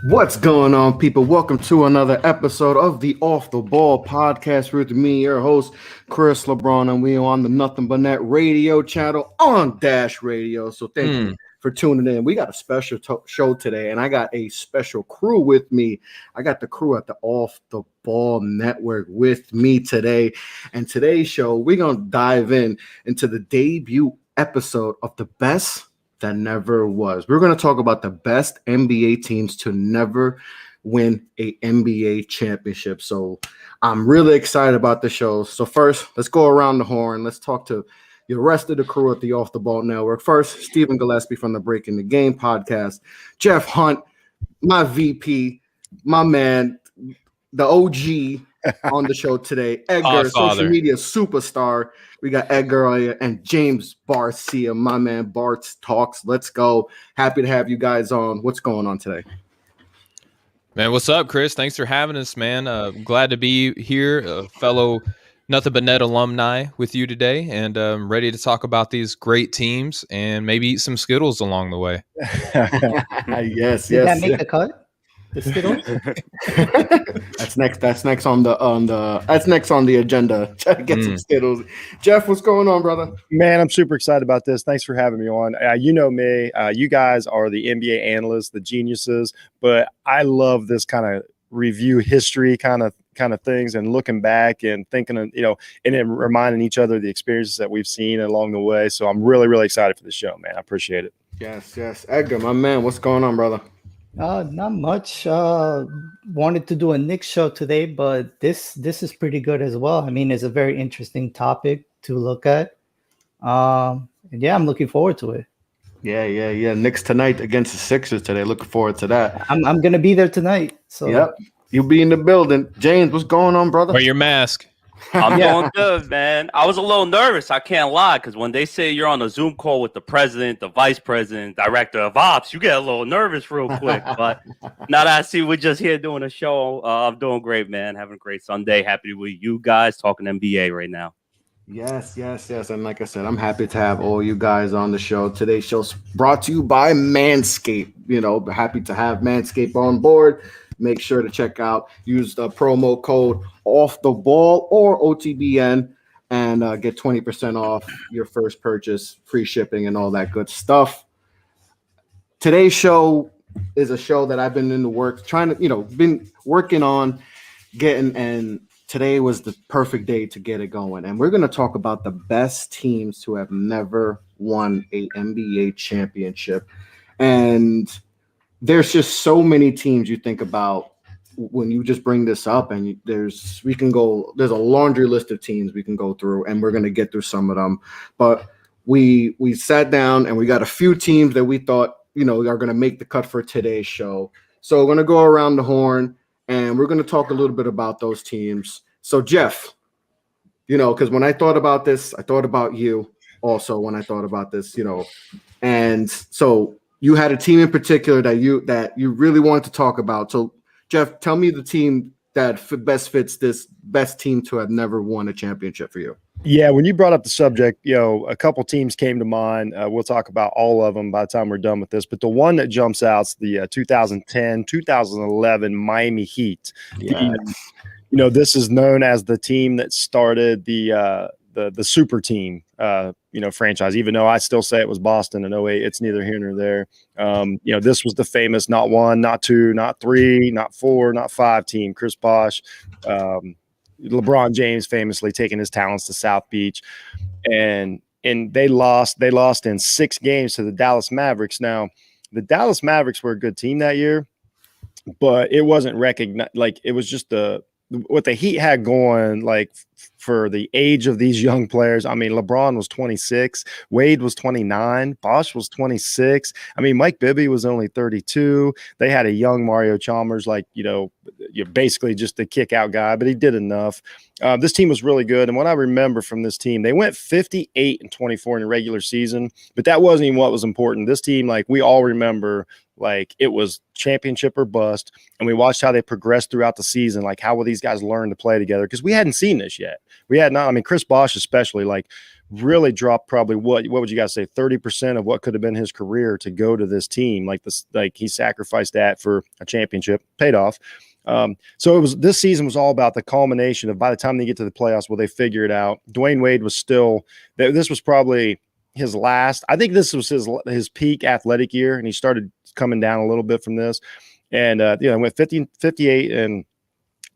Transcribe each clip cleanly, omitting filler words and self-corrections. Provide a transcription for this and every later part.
What's going on, people? Welcome to another episode of the Off the Ball podcast with me, your host, Chris LeBron, and we are on the Nothing But Net radio channel on Dash Radio. So thank you for tuning in. We got a special show today, and I got a special crew with me. I got the crew at the Off the Ball Network with me today. And today's show, we're going to dive into the debut episode of the best that never was. We're going to talk about the best NBA teams to never win a NBA championship. So I'm really excited about the show. So first, let's go around the horn. Let's talk to the rest of the crew at the Off the Ball Network. First, Stephen Gillespie from the Breaking the Game podcast. Jeff Hunt, my VP, my man, the OG on the show today. Edgar, social media superstar. We got Edgar and James Barcia, my man. Bart's Talks. Let's go. Happy to have you guys on. What's going on today? Man, what's up, Chris? Thanks for having us, man. Glad to be here, a fellow Nothing But Net alumni with you today, and ready to talk about these great teams and maybe eat some Skittles along the way. Yes. Did that make the cut? The Skittles? That's next on the agenda. Try to get some Skittles. Jeff, what's going on, brother? Man, I'm super excited about this. Thanks for having me on. You know me. You guys are the NBA analysts, the geniuses, but I love this kind of review history kind of things and looking back and thinking of, and then reminding each other the experiences that we've seen along the way. So I'm really, really excited for the show, man. I appreciate it. Yes. Edgar, my man, what's going on, brother? Not much. Wanted to do a Knicks show today, but this is pretty good as well. I mean, it's a very interesting topic to look at. And yeah, I'm looking forward to it. Yeah. Knicks tonight against the Sixers today. Looking forward to that. I'm gonna be there tonight. So yep, you'll be in the building. James, what's going on, brother? Wear your mask. I'm doing good, man. I was a little nervous. I can't lie, because when they say you're on a Zoom call with the president, the vice president, director of ops, you get a little nervous real quick. But now that I see we're just here doing a show, I'm doing great, man. Having a great Sunday. Happy to be with you guys talking NBA right now. Yes. And like I said, I'm happy to have all you guys on the show. Today's show's brought to you by Manscaped. Happy to have Manscaped on board. Make sure to check out, use the promo code Off the Ball or OTBN and get 20% off your first purchase, free shipping and all that good stuff. Today's show is a show that I've been in the works, been working on getting, and today was the perfect day to get it going. And we're going to talk about the best teams who have never won a NBA championship. And there's just so many teams you think about when you just bring this up, and there's a laundry list of teams we can go through, and we're going to get through some of them. But we sat down and we got a few teams that we thought, are going to make the cut for today's show. So we're going to go around the horn and we're going to talk a little bit about those teams. So Jeff, because when I thought about this, I thought about you also when I thought about this, and so you had a team in particular that you really wanted to talk about. So, Jeff, tell me the team that best fits this best team to have never won a championship for you. Yeah, when you brought up the subject, a couple teams came to mind. We'll talk about all of them by the time we're done with this. But the one that jumps out is the 2010-2011 Miami Heat. Yes. This is known as the team that started the super team, franchise, even though I still say it was Boston in 08. It's neither here nor there. This was the famous not one, not two, not three, not four, not five team. Chris Bosh, LeBron James famously taking his talents to South Beach. And they lost in 6 games to the Dallas Mavericks. Now, the Dallas Mavericks were a good team that year, but it wasn't recognized. Like, it was just what the Heat had going, like, for the age of these young players. I mean, LeBron was 26, Wade was 29, Bosh was 26. I mean, Mike Bibby was only 32. They had a young Mario Chalmers, you're basically just a kick out guy, but he did enough. This team was really good. And what I remember from this team, they went 58-24 in the regular season, but that wasn't even what was important. This team, we all remember, it was championship or bust. And we watched how they progressed throughout the season. How will these guys learn to play together? Because we hadn't seen this yet. We had not. I mean, Chris Bosh especially, really dropped probably what would you guys say 30% of what could have been his career to go to this team. Like he sacrificed that for a championship, paid off. So this season was all about the culmination of by the time they get to the playoffs, will they figure it out? Dwayne Wade was still, this was probably his last, I think this was his peak athletic year, and he started coming down a little bit from this. And, went 58 and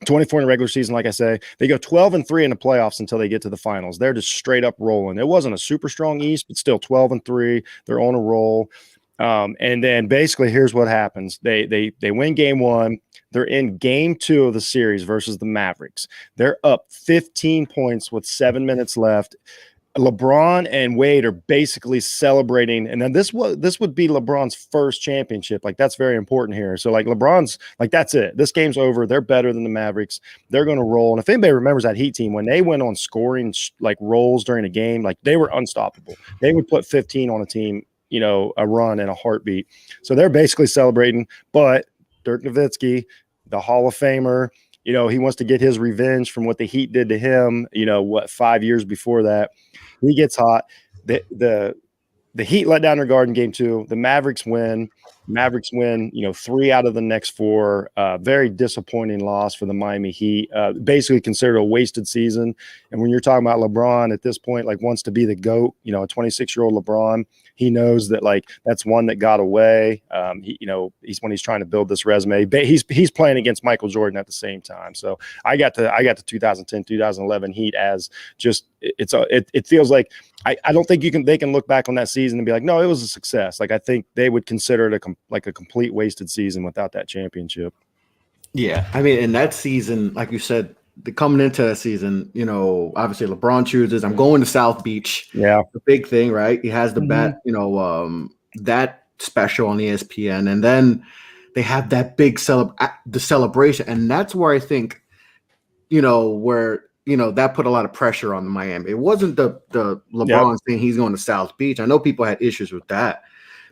24 in the regular season. Like I say, they go 12-3 in the playoffs until they get to the finals. They're just straight up rolling. It wasn't a super strong East, but still 12-3. They're on a roll. And then basically here's what happens. They win game 1. They're in game 2 of the series versus the Mavericks. They're up 15 points with 7 minutes left. LeBron and Wade are basically celebrating, and then this would be LeBron's first championship. Like, that's very important here. So like LeBron's like, that's it. This game's over. They're better than the Mavericks. They're going to roll. And if anybody remembers that Heat team, when they went on scoring like rolls during a game, like they were unstoppable. They would put 15 on a team, a run in a heartbeat. So they're basically celebrating. But Dirk Nowitzki, the Hall of Famer, he wants to get his revenge from what the Heat did to him, 5 years before that. He gets hot. The Heat let down their guard in game 2. The Mavericks win. 3 out of the next 4. Very disappointing loss for the Miami Heat. Basically considered a wasted season. And when you're talking about LeBron at this point, like wants to be the GOAT, a 26-year-old LeBron, he knows that like that's one that got away. He's trying to build this resume. He's playing against Michael Jordan at the same time. So I got the 2010, 2011 Heat as just it feels like I don't think they can look back on that season and be like, no, it was a success. Like I think they would consider it a complete wasted season without that championship. Yeah, I mean, in that season, like you said, coming into that season, obviously LeBron chooses, I'm going to South Beach. Yeah, the big thing, right? He has the bet, that special on ESPN, and then they have that big the celebration, and that's where I think, that put a lot of pressure on Miami. It wasn't the LeBron saying he's going to South Beach. I know people had issues with that.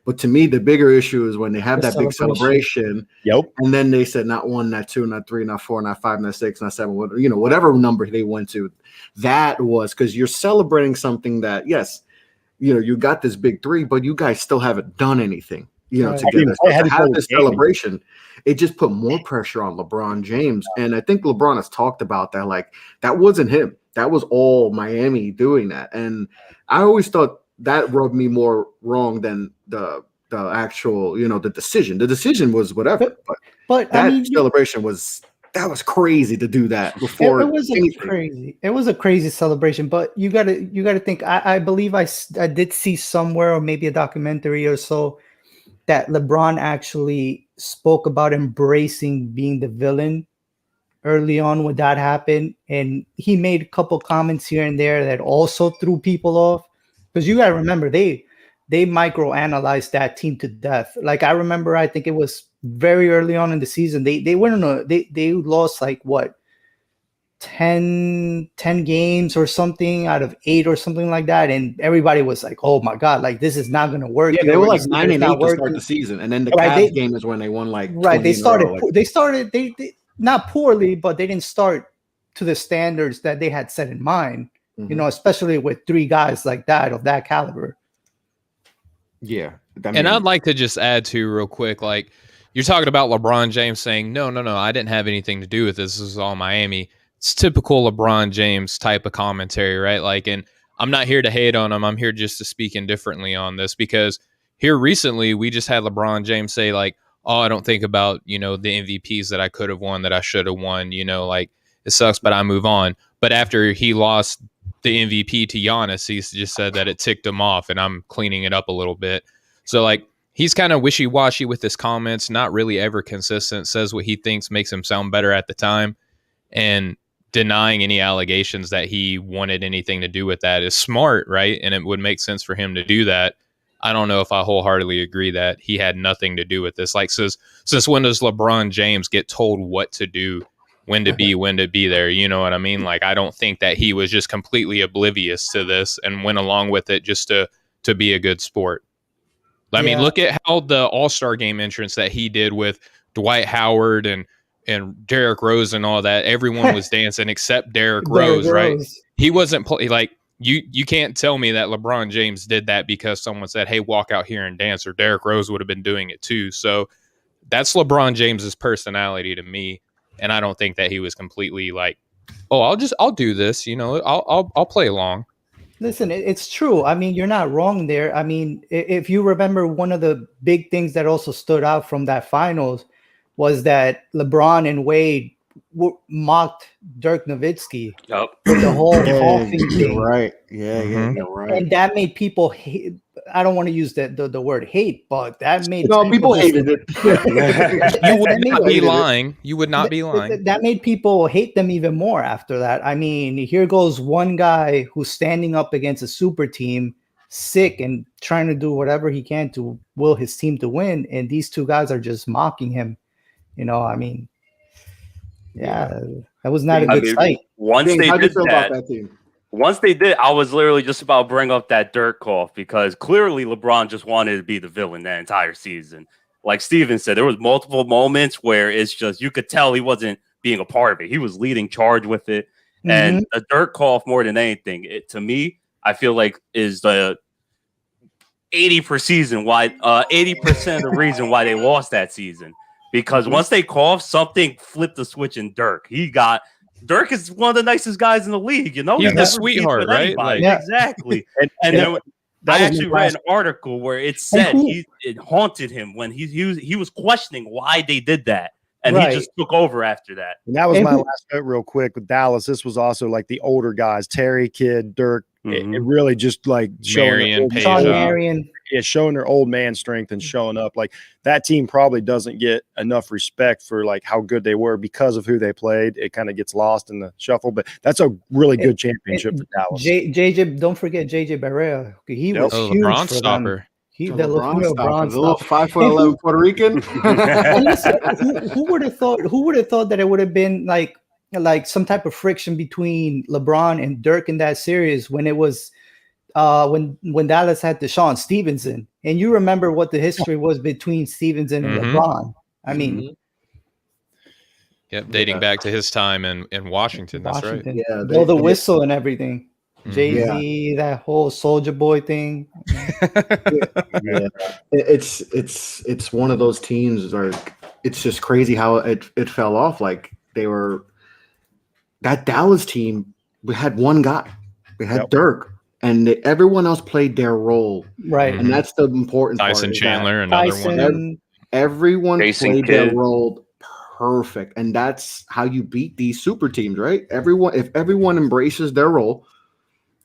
But to me, the bigger issue is when they have that big celebration, and then they said not 1, not 2, not 3, not 4, not 5, not 6, not 7, whatever number they went to. That was because you're celebrating something that, yes, you got this big 3, but you guys still haven't done anything, together. So to have this celebration, it just put more pressure on LeBron James. And I think LeBron has talked about that. Like, that wasn't him. That was all Miami doing that. And I always thought that rubbed me more wrong than the actual, the decision. The decision was whatever, but that celebration was crazy to do that before. It was a crazy celebration, but you gotta think. I believe I did see somewhere, or maybe a documentary or so, that LeBron actually spoke about embracing being the villain early on when that happened, and he made a couple comments here and there that also threw people off. Because you got to remember, they microanalyzed that team to death. Like, I remember, I think it was very early on in the season. They went on they lost like what 10 games or something out of 8 or something like that, and everybody was like, "Oh my god, like this is not going to work." Yeah, they were like 9-8 to start the season, and then the Cavs game is when they won like They started not poorly, but they didn't start to the standards that they had set in mind. Especially with 3 guys like that of that caliber. Yeah. And I'd like to just add to real quick, like you're talking about LeBron James saying, no, I didn't have anything to do with this. This is all Miami. It's typical LeBron James type of commentary, right? Like, and I'm not here to hate on him. I'm here just to speak indifferently on this, because here recently we just had LeBron James say like, oh, I don't think about, the MVPs that I could have won, that I should have won, like it sucks, but I move on. But after he lost the MVP to Giannis, he just said that it ticked him off, and I'm cleaning it up a little bit. So like, he's kind of wishy-washy with his comments, not really ever consistent, says what he thinks makes him sound better at the time, and denying any allegations that he wanted anything to do with that is smart, right? And it would make sense for him to do that. I don't know if I wholeheartedly agree that he had nothing to do with this. Like, since when does LeBron James get told what to do, when to be there? You know what I mean? Like, I don't think that he was just completely oblivious to this and went along with it just to be a good sport. I mean, look at how the All-Star game entrance that he did with Dwight Howard and Derrick Rose and all that. Everyone was dancing except Derrick Rose, right? He wasn't like you can't tell me that LeBron James did that because someone said, hey, walk out here and dance, or Derrick Rose would have been doing it too. So that's LeBron James's personality to me. And I don't think that he was completely like, oh, I'll do this. I'll play along. Listen, it's true. I mean, you're not wrong there. I mean, if you remember, one of the big things that also stood out from that finals was that LeBron and Wade mocked Dirk Nowitzki Yep. with the whole Yeah, golfing you're thing. right. Yeah, Mhm. yeah, right. And that made people hate. I don't want to use the word hate, but that made People just- hated it. You would that made- not be hated it. lying. You would not be lying. That made people hate them even more after that. I mean, here goes one guy who's standing up against a super team, sick and trying to do whatever he can to will his team to win, and these two guys are just mocking him. I mean, yeah, that was not a I good mean, sight. Once James, they how'd you did feel that, about that team? once they did, I was literally just about to bring up that Dirk cough because clearly LeBron just wanted to be the villain that entire season. Like Steven said, there was multiple moments where it's just you could tell he wasn't being a part of it. He was leading charge with it. And the Dirk cough, more than anything, to me, I feel like is the 80% of the reason why they lost that season. Because once they coughed, something flipped the switch in Dirk. Dirk is one of the nicest guys in the league, He's He the never sweetheart, beefs with right? anybody. Yeah. Exactly. And And that then was I my actually read last- an article where it said who- it haunted him when he was questioning why they did that, and Right. he just took over after that. And that was And my who- last note, real quick, with Dallas. This was also like the older guys, Terry, Kidd, Dirk. It Mhm. really just like showing Marion, their Sean Peja. Marion. showing their old man strength and showing up. Like that team probably doesn't get enough respect for like how good they were because of who they played. It kind of gets lost in the shuffle, but that's a really good championship for Dallas. JJ, don't forget JJ Barrea. He Yep. was Oh, huge LeBron for stopper. them. He The the LeBron stopper, LeBron the little stopper. 5'11" Puerto Rican. And listen, who would have thought? Who would have thought that it would have been like some type of friction between LeBron and Dirk in that series when it was when Dallas had Deshaun Stevenson, and you remember what the history was between Stevenson and Mhm. LeBron. I mean, Yep, dating Yeah. back to his time in Washington. That's right. Washington, Yeah, blow the they- whistle and everything. Mhm. Jay-Z, that whole Soldier Boy thing. Yeah, it's one of those teams where it's just crazy how it fell off. Like that Dallas team. We had one guy. We had Yep. Dirk, and everyone else played their role, Right. Mhm. and that's the important part. Tyson is that Chandler, another one. Tyson, Everyone Jason played their Kidd. role perfect, and that's how you beat these super teams, right? If everyone embraces their role,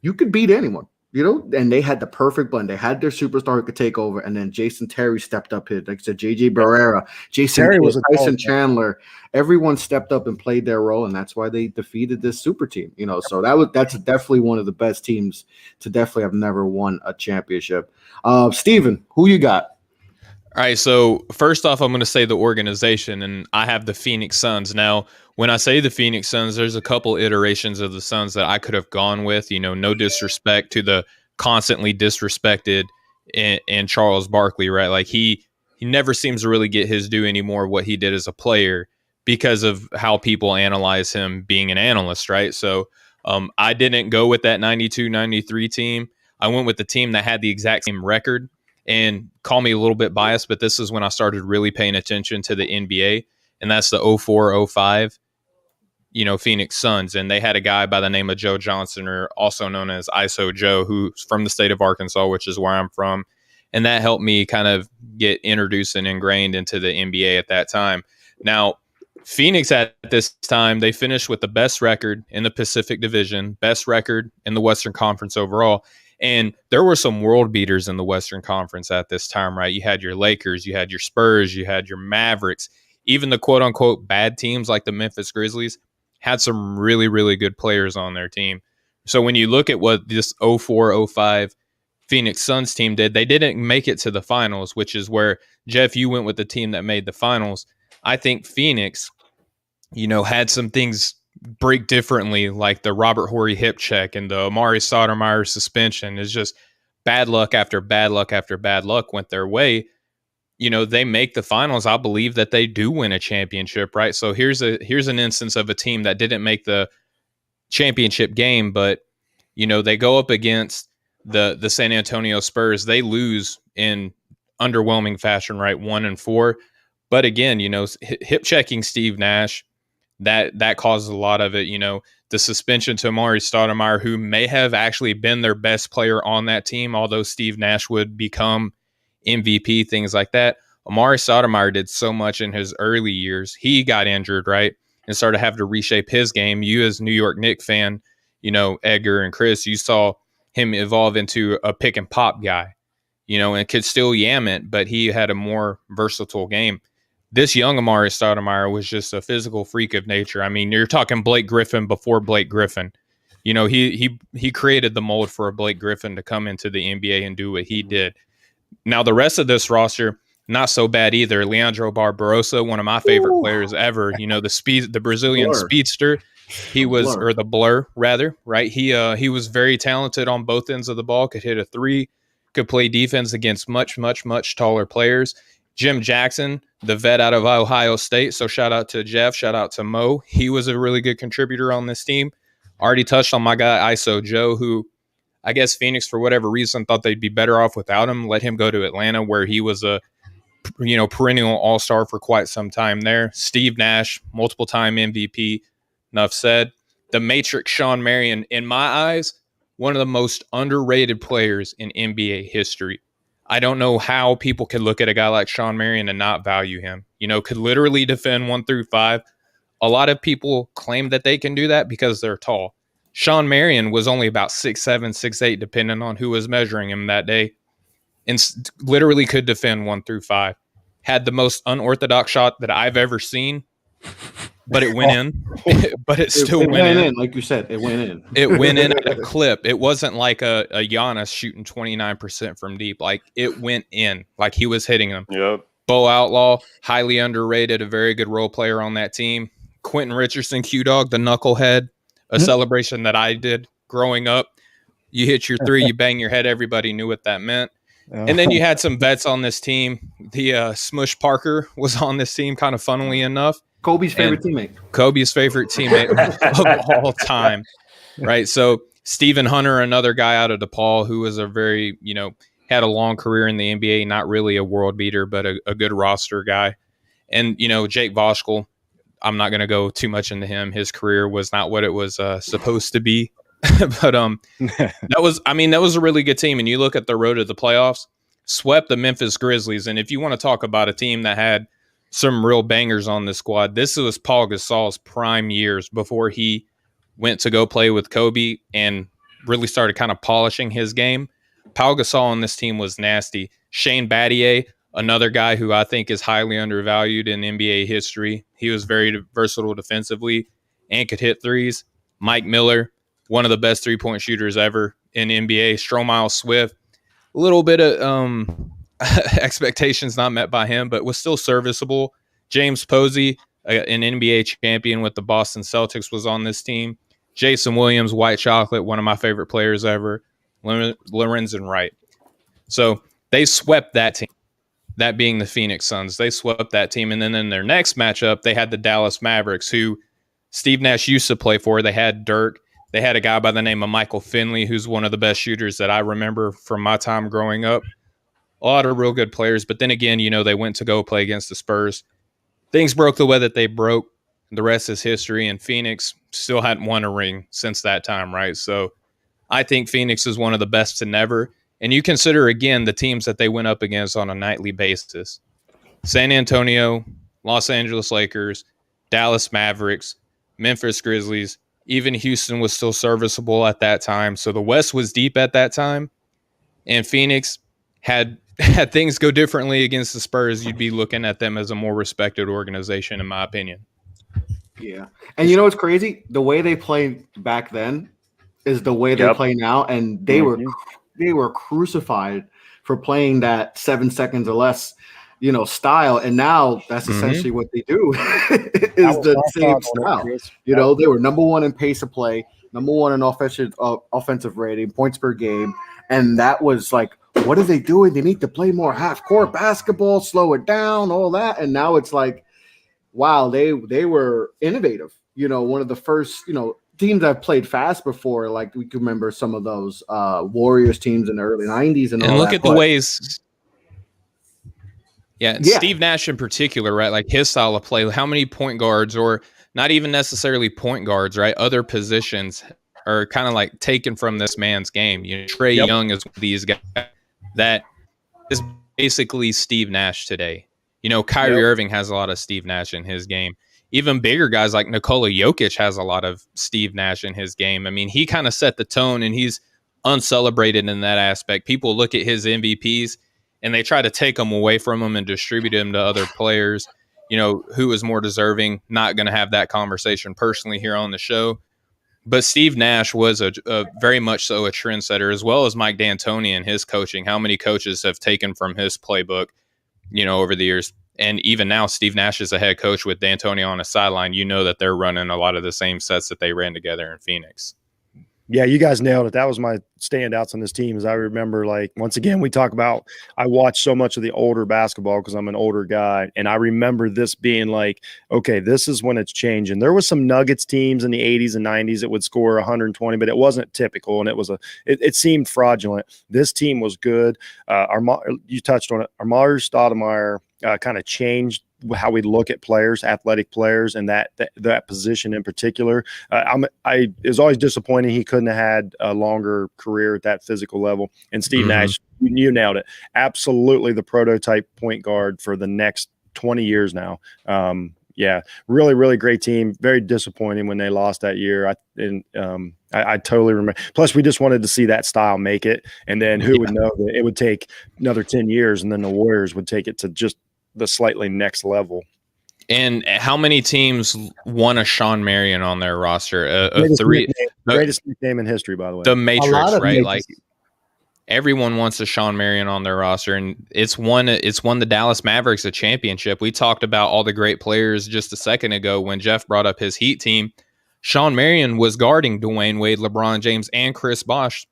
you could beat anyone, And they had the perfect blend. They had their superstar who could take over, and then Jason Terry stepped up here. Like I said, JJ Barrera, Jason Terry Kidd, was a Tyson dog. Chandler. Everyone stepped up and played their role, and that's why they defeated this super team. So that's definitely one of the best teams to definitely have never won a championship. Steven, who you got? All right, so first off, I'm going to say the organization, and I have the Phoenix Suns. Now, when I say the Phoenix Suns, there's a couple iterations of the Suns that I could have gone with. No disrespect to the constantly disrespected and Charles Barkley, right? Like he never seems to really get his due anymore what he did as a player because of how people analyze him being an analyst, right? So I didn't go with that 92-93 team. I went with the team that had the exact same record. And call me a little bit biased, but this is when I started really paying attention to the NBA, and that's the 04-05, Phoenix Suns. And they had a guy by the name of Joe Johnson, or also known as ISO Joe, who's from the state of Arkansas, which is where I'm from. And that helped me kind of get introduced and ingrained into the NBA at that time. Now, Phoenix at this time, they finished with the best record in the Pacific Division, best record in the Western Conference overall. And there were some world beaters in the Western Conference at this time, right? You had your Lakers, you had your Spurs, you had your Mavericks. Even the quote-unquote bad teams like the Memphis Grizzlies had some really, really good players on their team. So when you look at what this 04-05 Phoenix Suns team did, they didn't make it to the finals, which is where, Jeff, you went with the team that made the finals. I think Phoenix, had some things break differently, like the Robert Horry hip check and the Amari Stoudemire suspension. Is just bad luck after bad luck after bad luck went their way. They make the finals. I believe that they do win a championship, right? So here's an instance of a team that didn't make the championship game, but They go up against the San Antonio Spurs. They lose in underwhelming fashion, right? 1-4. But again, hip checking Steve Nash, that causes a lot of it. The suspension to Amari Stoudemire, who may have actually been their best player on that team, although Steve Nash would become MVP, things like that. Amari Stoudemire did so much in his early years. He got injured, right? And started having to reshape his game. You as a New York Knicks fan, Edgar and Chris, you saw him evolve into a pick and pop guy, and could still yam it, but he had a more versatile game. This young Amari Stoudemire was just a physical freak of nature. I mean, you're talking Blake Griffin before Blake Griffin. He created the mold for a Blake Griffin to come into the NBA and do what he did. Now, the rest of this roster, not so bad either. Leandro Barbarossa, one of my favorite players ever. The Brazilian Blur. speedster. He was, Blur. or the Blur rather, right? He was very talented on both ends of the ball. Could hit a three. Could play defense against much, much, much taller players. Jim Jackson, the vet out of Ohio State. So shout out to Jeff. Shout out to Mo. He was a really good contributor on this team. Already touched on my guy ISO Joe, who I guess Phoenix, for whatever reason, thought they'd be better off without him. Let him go to Atlanta, where he was a perennial all-star for quite some time there. Steve Nash, multiple-time MVP. Enough said. The Matrix Sean Marion, in my eyes, one of the most underrated players in NBA history. I don't know how people could look at a guy like Sean Marion and not value him. Could literally defend 1-5. A lot of people claim that they can do that because they're tall. Sean Marion was only about 6'7", 6'8", depending on who was measuring him that day, and literally could defend 1-5. Had the most unorthodox shot that I've ever seen, but it went in. But it still went in. Like you said, it went in. It went in at a clip. It wasn't like a Giannis shooting 29% from deep. Like, it went in. Like, he was hitting them. Yep. Bo Outlaw, highly underrated, a very good role player on that team. Quentin Richardson, Q-Dog, the knucklehead, a celebration that I did growing up. You hit your three, you bang your head, everybody knew what that meant. And then you had some vets on this team. The Smush Parker was on this team, kind of funnily enough. Kobe's favorite teammate of all time, right? So Stephen Hunter, another guy out of DePaul, who was a very, had a long career in the NBA, not really a world beater, but a good roster guy. And, Jake Voschel, I'm not going to go too much into him. His career was not what it was supposed to be. But that was a really good team. And you look at the road to the playoffs, swept the Memphis Grizzlies. And if you want to talk about a team that had some real bangers on the squad, this was Paul Gasol's prime years before he went to go play with Kobe and really started kind of polishing his game. Paul Gasol on this team was nasty. Shane Battier, another guy who I think is highly undervalued in NBA history. He was very versatile defensively and could hit threes. Mike Miller, one of the best three-point shooters ever in NBA. Stromile Swift, a little bit of expectations not met by him, but was still serviceable. James Posey, an NBA champion with the Boston Celtics, was on this team. Jason Williams, White Chocolate, one of my favorite players ever. Lorenzen Wright. So they swept that team, that being the Phoenix Suns. They swept that team. And then in their next matchup, they had the Dallas Mavericks, who Steve Nash used to play for. They had Dirk. They had a guy by the name of Michael Finley, who's one of the best shooters that I remember from my time growing up. A lot of real good players. But then again, they went to go play against the Spurs. Things broke the way that they broke. The rest is history. And Phoenix still hadn't won a ring since that time, right? So I think Phoenix is one of the best to never. And you consider, again, the teams that they went up against on a nightly basis. San Antonio, Los Angeles Lakers, Dallas Mavericks, Memphis Grizzlies. Even Houston was still serviceable at that time. So the West was deep at that time. And Phoenix had things go differently against the Spurs, you'd be looking at them as a more respected organization, in my opinion. Yeah. And you know what's crazy? The way they played back then is the way they play now. And they were crucified for playing that 7 seconds or less, style. And now that's essentially what they do is the same style. They were number one in pace of play, number one in offensive rating, points per game. And that was like, what are they doing? They need to play more half-court basketball, slow it down, all that. And now it's like, wow, they were innovative. One of the first, teams that have played fast before, like we can remember some of those Warriors teams in the early 90s and all look that. at the ways. Yeah, Yeah. Steve Nash in particular, right? Like his style of play, how many point guards, or not even necessarily point guards, right? Other positions are kind of like taken from this man's game. You know, Trey Young is one of these guys that is basically Steve Nash today. You know, Kyrie Irving has a lot of Steve Nash in his game. Even bigger guys like Nikola Jokic has a lot of Steve Nash in his game. I mean, he kind of set the tone, and he's uncelebrated in that aspect. People look at his MVPs and they try to take them away from him and distribute them to other players. You know, who is more deserving? Not going to have that conversation personally here on the show. But Steve Nash was a very much so a trendsetter, as well as Mike D'Antoni and his coaching. How many coaches have taken from his playbook, you know, over the years? And even now, Steve Nash is a head coach with D'Antoni on a sideline. You know that they're running a lot of the same sets that they ran together in Phoenix. Yeah, you guys nailed it. That was my standouts on this team. As I remember, like, once again, we talk about, I watch so much of the older basketball because I'm an older guy. And I remember this being like, okay, this is when it's changing. There was some Nuggets teams in the 80s and 90s that would score 120, but it wasn't typical. And it seemed fraudulent. This team was good. You touched on it. Amari Stoudemire kind of changed how we look at players, athletic players, and that position in particular. It was always disappointing he couldn't have had a longer career at that physical level. And Steve Nash, you nailed it. Absolutely the prototype point guard for the next 20 years now. Yeah, really, really great team. Very disappointing when they lost that year. I totally remember. Plus, we just wanted to see that style make it. And then who would know that it would take another 10 years, and then the Warriors would take it to just the slightly next level. And how many teams won a Sean Marion on their roster? Greatest nickname in history, by the way. The Matrix, right? Matrix. Like everyone wants a Sean Marion on their roster, and it's won the Dallas Mavericks a championship. We talked about all the great players just a second ago when Jeff brought up his Heat team. Sean Marion was guarding Dwayne Wade, LeBron James, and Chris Bosh,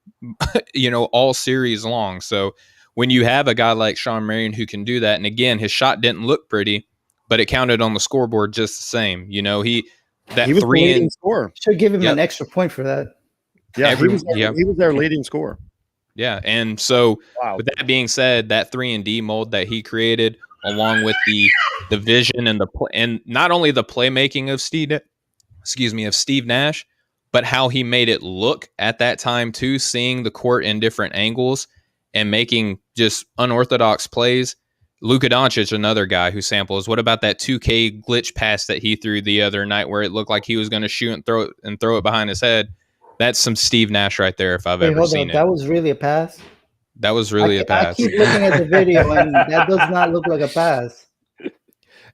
you know, all series long. So when you have a guy like Sean Marion who can do that, and again, his shot didn't look pretty, but it counted on the scoreboard just the same. You know, he was the leading scorer. Should give him an extra point for that. Yeah, he was their leading scorer. Yeah, and so with that being said, that 3-and-D mold that he created, along with the vision and and not only the playmaking of Steve Nash, but how he made it look at that time too, seeing the court in different angles and making just unorthodox plays. Luka Doncic, another guy who samples. What about that 2K glitch pass that he threw the other night where it looked like he was going to shoot and throw it behind his head? That's some Steve Nash right there if I've ever seen it. That was really a pass? That was really a pass. I keep looking at the video, and that does not look like a pass.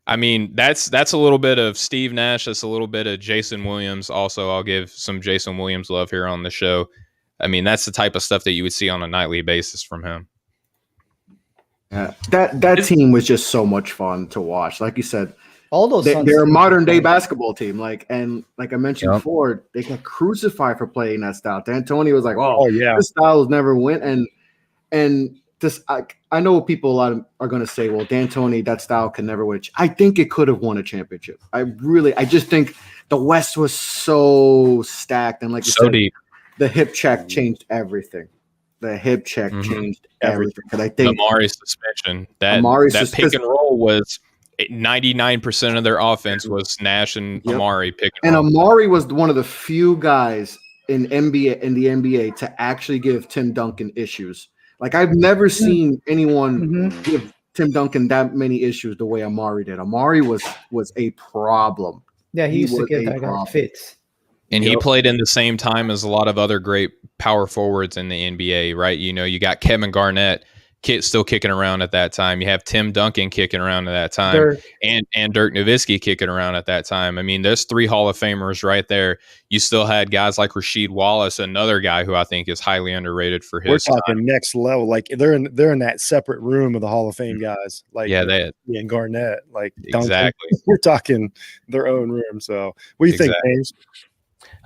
I mean, that's a little bit of Steve Nash. That's a little bit of Jason Williams. Also, I'll give some Jason Williams love here on the show. I mean, that's the type of stuff that you would see on a nightly basis from him. Yeah, that team was just so much fun to watch. Like you said, all those they're a modern day basketball team. Like I mentioned before, they got crucified for playing that style. D'Antoni was like, "Oh yeah, this style has never win." And this, I know people a lot are going to say, "Well, D'Antoni, that style can never win." I think it could have won a championship. I just think the West was so stacked, and like you said, deep. The hip check changed everything. The hip check changed everything. And I think Amari's suspension, that pick and roll was 99% of their offense was Nash and Amari pick and roll. Amari was one of the few guys in the NBA to actually give Tim Duncan issues. Like I've never seen anyone give Tim Duncan that many issues the way Amari did. Amari was a problem. Yeah, he used to get that guy fits. And he played in the same time as a lot of other great power forwards in the NBA, right? You know, you got Kevin Garnett still kicking around at that time. You have Tim Duncan kicking around at that time, and Dirk Nowitzki kicking around at that time. I mean, there's 3 Hall of Famers right there. You still had guys like Rasheed Wallace, another guy who I think is highly underrated for his We're talking next level. Like they're in that separate room of the Hall of Fame guys. Like and Garnett, like Duncan. Exactly. We're talking their own room. So what do you think, James?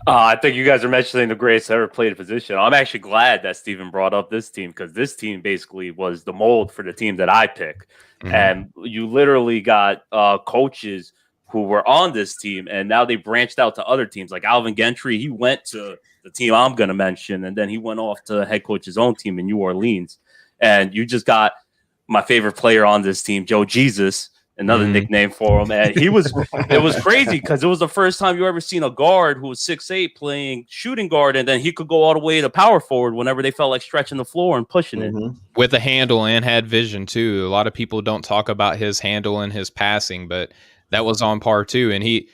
I think you guys are mentioning the greatest ever played position. I'm actually glad that Steven brought up this team because this team basically was the mold for the team that I pick. And you literally got coaches who were on this team, and now they branched out to other teams. Like Alvin Gentry, he went to the team I'm going to mention, and then he went off to head coach his own team in New Orleans. And you just got my favorite player on this team, Joe Jesus, another nickname for him. And it was crazy because it was the first time you ever seen a guard who was 6'8" playing shooting guard, and then he could go all the way to power forward whenever they felt like stretching the floor and pushing it. With a handle and had vision too. A lot of people don't talk about his handle and his passing, but that was on par too. And he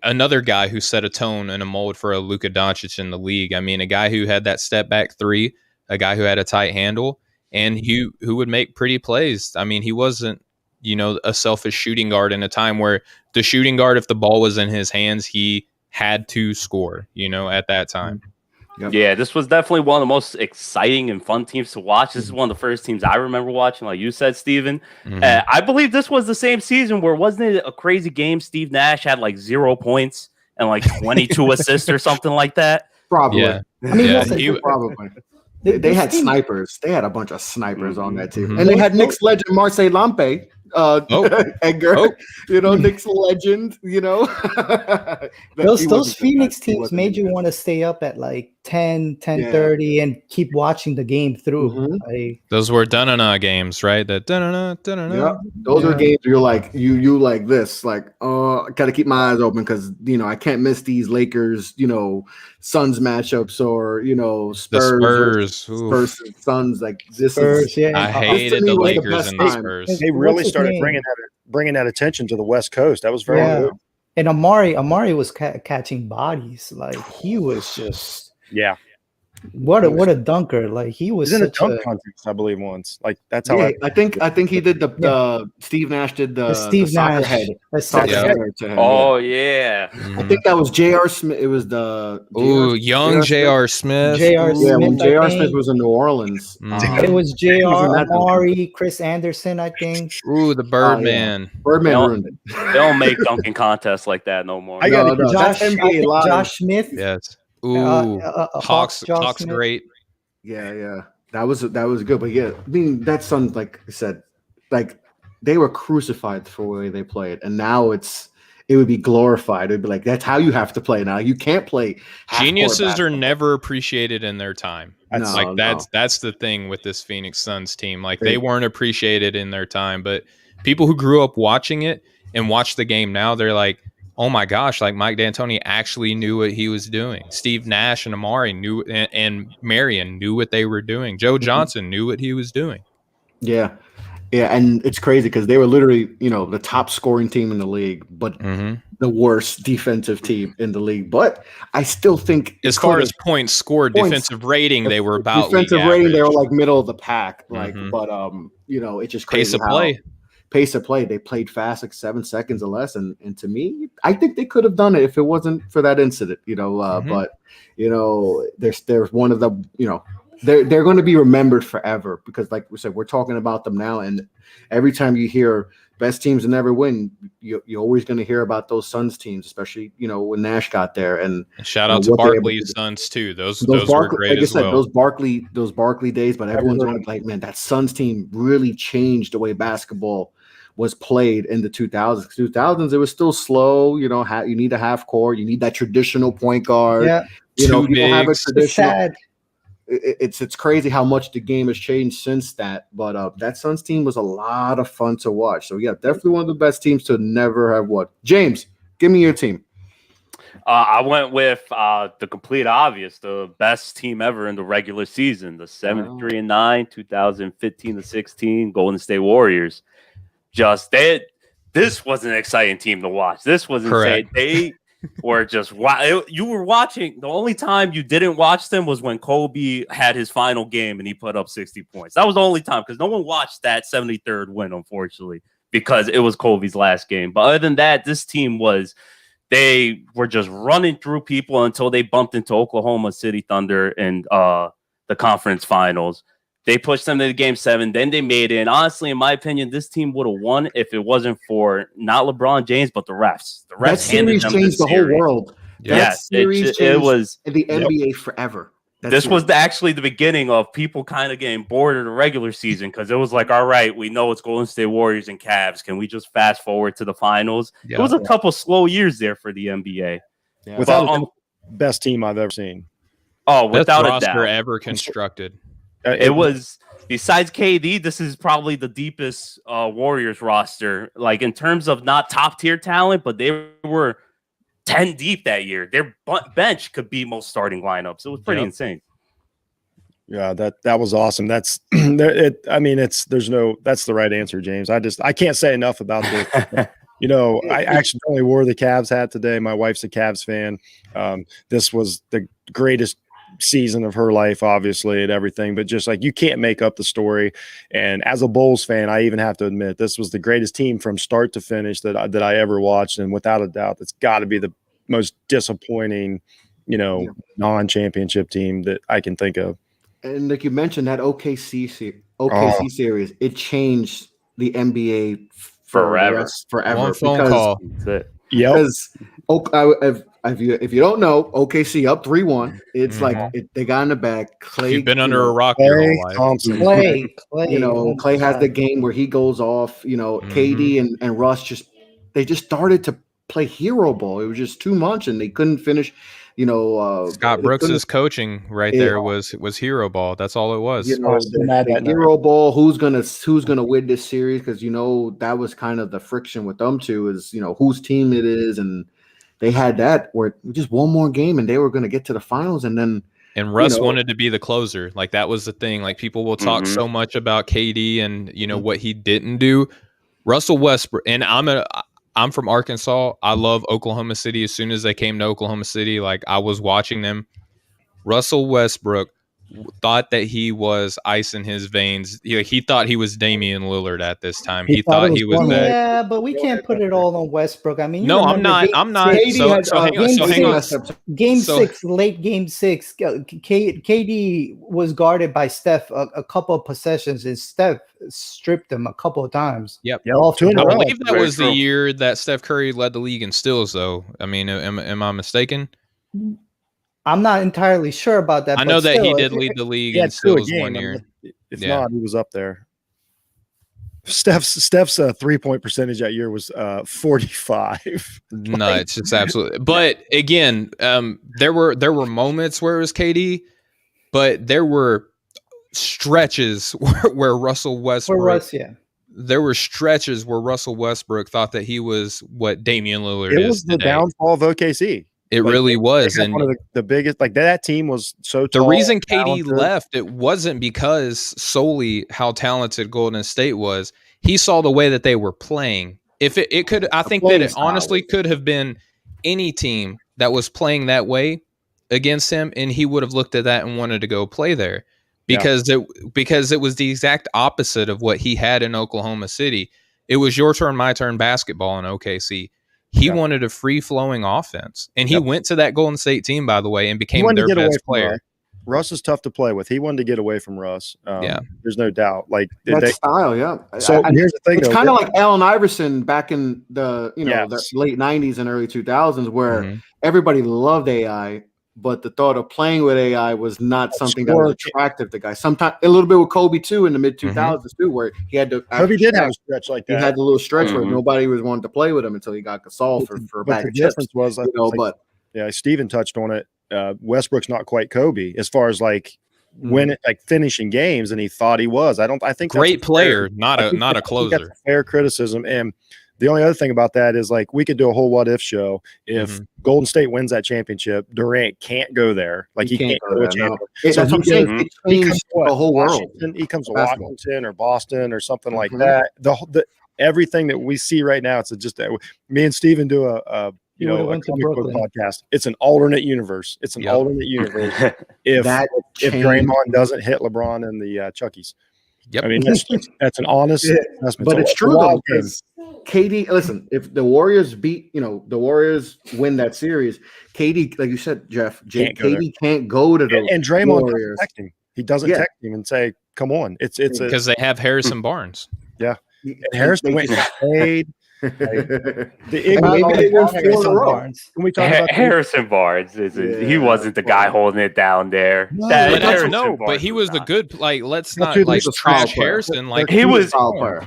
another guy who set a tone and a mold for a Luka Doncic in the league. I mean, a guy who had that step back three, a guy who had a tight handle, and who would make pretty plays. I mean, he wasn't, a selfish shooting guard in a time where the shooting guard, if the ball was in his hands, he had to score, at that time. Yep. Yeah, this was definitely one of the most exciting and fun teams to watch. This is one of the first teams I remember watching, like you said, Steven. I believe this was the same season where, wasn't it a crazy game? Steve Nash had like 0 points and like 22 assists or something like that. Probably. Yeah. I mean, probably. They had snipers. They had a bunch of snipers on that team. Mm-hmm. And they had Knicks legend Marseille Lampe. Edgar, Knicks legend, those Phoenix teams made you want to stay up at like 10:30 and keep watching the game through. Those were Dunana games, right? That Dunana. Yeah, those are games where you're like you like this, like I gotta keep my eyes open because I can't miss these Lakers, Suns matchups or Spurs and Suns. Like this Spurs, is I hated the Lakers and the Spurs. They really started bringing that attention to the West Coast. That was very good. And Amari was catching bodies. Like he was just what a dunker. Like he was in a dunk contest, I believe, once. Like that's how I think he did the Steve Nash did the Steve soccer Nash head. to him. Oh yeah. I think that was J.R. Smith. It was the young J.R. Smith. When J.R. Smith was in New Orleans. It was J.R. Amari, Chris Anderson, I think. Ooh, the Birdman. Birdman ruined it. They don't make dunking contests like that no more. Josh Smith. Yes. Ooh, Hawks Smith. great. Yeah. That was good. But yeah, I mean, that Suns, like I said, like they were crucified for the way they played, and now it would be glorified. It'd be like that's how you have to play now. You can't play. Geniuses are never appreciated in their time. That's the thing with this Phoenix Suns team. Like they weren't appreciated in their time, but people who grew up watching it and watch the game now, they're like, oh my gosh, like Mike D'Antoni actually knew what he was doing. Steve Nash and Amari knew, and Marion knew what they were doing. Joe Johnson knew what he was doing. Yeah, and it's crazy because they were literally, the top scoring team in the league, but the worst defensive team in the league. But I still think, as far as points scored, defensive rating, they were about defensive rating. They were like middle of the pack, like. But it's just crazy. Pace of play. They played fast, like 7 seconds or less, and to me, I think they could have done it if it wasn't for that incident. But there's one of the they're going to be remembered forever because, like we said, we're talking about them now, and every time you hear best teams to never win, you're always going to hear about those Suns teams, especially when Nash got there. And shout out to Barkley's Suns too. Those were great as well. Those Barkley days, but everyone's going to be like, man, that Suns team really changed the way basketball was played in the 2000s. 2000s, it was still slow. You need a half court. You need that traditional point guard. Yeah. People have a traditional. It's sad. It's crazy how much the game has changed since that. But that Suns team was a lot of fun to watch. So yeah, definitely one of the best teams to never have won. James, give me your team. I went with the complete obvious, the best team ever in the regular season, the 73-9, 2015-16 Golden State Warriors. This was an exciting team to watch. This was insane. They were just you were watching. The only time you didn't watch them was when Kobe had his final game and he put up 60 points. That was the only time because no one watched that 73rd win, unfortunately, because it was Kobe's last game. But other than that, this team they were just running through people until they bumped into Oklahoma City Thunder in the conference finals. They pushed them to the game 7. Then they made it. And honestly, in my opinion, this team would have won if it wasn't for not LeBron James, but the refs. The refs that series changed the whole world. Yes, it was the NBA forever. This was actually the beginning of people kind of getting bored of the regular season because it was like, all right, we know it's Golden State Warriors and Cavs. Can we just fast forward to the finals? Yeah. It was a couple slow years there for the NBA. Yeah. Without the best team I've ever seen. Oh, without a roster doubt. ever constructed. It was, besides KD, this is probably the deepest Warriors roster. Like in terms of not top tier talent, but they were 10 deep that year. Their bench could beat most starting lineups. It was pretty insane. Yeah, that was awesome. That's that's the right answer, James. I can't say enough about this. You know, I accidentally wore the Cavs hat today. My wife's a Cavs fan. This was the greatest season of her life, obviously, and everything, but just like you can't make up the story. And as a Bulls fan, I even have to admit this was the greatest team from start to finish that I ever watched, and without a doubt, it's got to be the most disappointing, non-championship team that I can think of. And like you mentioned, that OKC series, it changed the NBA forever. One phone call. Yeah. If you don't know, OKC up 3-1. It's like they got in the bag. Clay, you've been under a rock your whole life. Thompson. Clay. Clay has the game where he goes off. KD and Russ they just started to play hero ball. It was just too much, and they couldn't finish. Scott Brooks's coaching there was hero ball. That's all it was. The hero ball. Who's gonna win this series? Because that was kind of the friction with them two is whose team it is, and they had that where just one more game and they were gonna get to the finals, and then. And Russ wanted to be the closer. Like that was the thing. Like people will talk so much about KD and what he didn't do. Russell Westbrook, and I'm from Arkansas. I love Oklahoma City. As soon as they came to Oklahoma City, like I was watching them. Russell Westbrook thought that he was ice in his veins. He thought he was Damian Lillard at this time. He thought he was that. Yeah, but we can't put it all on Westbrook. I mean, no, I'm not. So hang on. Game 6, late game 6, KD was guarded by Steph a couple of possessions, and Steph stripped him a couple of times. Yep. I believe that was the year that Steph Curry led the league in steals, though. I mean, am I mistaken? I'm not entirely sure about that. I know that he did lead the league in steals one year. If not, he was up there. Steph's 3-point percentage that year was 45. No, it's just absolutely. But again, there were moments where it was KD, but there were stretches where Russell Westbrook. There were stretches where Russell Westbrook thought that he was what Damian Lillard is. It was the downfall of OKC. It really was, and one of the biggest. Like that team was so. The reason KD left, it wasn't because solely how talented Golden State was. He saw the way that they were playing. If it could, I think that it honestly could have been any team that was playing that way against him, and he would have looked at that and wanted to go play there because it was the exact opposite of what he had in Oklahoma City. It was your turn, my turn basketball in OKC. He wanted a free-flowing offense, and he went to that Golden State team, by the way, and became their best player. Russ is tough to play with. He wanted to get away from Russ. There's no doubt. Like that style, yeah. So here's the thing, it's kind of like Allen Iverson back in the the late '90s and early 2000s, where everybody loved AI, but the thought of playing with AI was not something that was attractive to guys. Sometimes a little bit with Kobe too in the mid 2000s too, where he had to. Kobe did have a stretch like that. He had the little stretch where nobody was wanting to play with him until he got Gasol for a bag of chips. Was, Steven touched on it. Westbrook's not quite Kobe as far as like finishing games, and he thought he was. I think great player, not a closer. That's a fair criticism. And the only other thing about that is like we could do a whole what if show. If Golden State wins that championship, Durant can't go there. Like he can't go to a championship. That's what I'm saying. It changed the whole world. He comes to Washington or Boston or something like that. The everything that we see right now, it's just that me and Steven do a comic book podcast. It's an alternate universe. It's an alternate universe. If Draymond doesn't hit LeBron and the Chuckies. Yep. I mean, that's an honest assessment. But it's true though. KD, listen, if the Warriors the Warriors win that series, KD, like you said, Jeff, KD can't go to the and Draymond Warriors. Text him. He doesn't text him and say, "Come on." It's because they have Harrison Barnes. Yeah, and Harrison went and paid. The And Iguodala maybe they win 4 in a Harrison row. Barnes. When we talk about Harrison Barnes he wasn't the guy holding it down there. No, That But Harrison no, but Barnes he was a not. good. Like, let's Well, not dude, like he's a solid trash player. Harrison. Like, He was. solid player.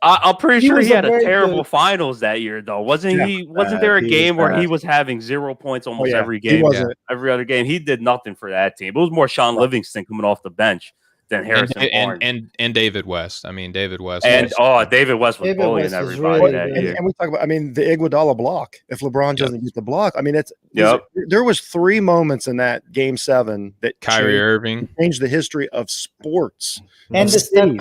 I'm pretty He sure was he a had a very terrible good- finals that year, though. Wasn't Yeah, he? Wasn't there a he was game where he bad. was having 0 points almost yeah. every He game? wasn't. Every other game, he did nothing for that team. It was more Sean Livingston coming off the bench than Harrison Barnes. and David West. I mean, David West. And was- David West was David bullying West was everybody really that good. year. And we talk about, I mean, the Iguodala block. If LeBron doesn't get the block, I mean, there was 3 moments in that Game 7 that Kyrie Irving. changed the history of sports. And the Cities. Steph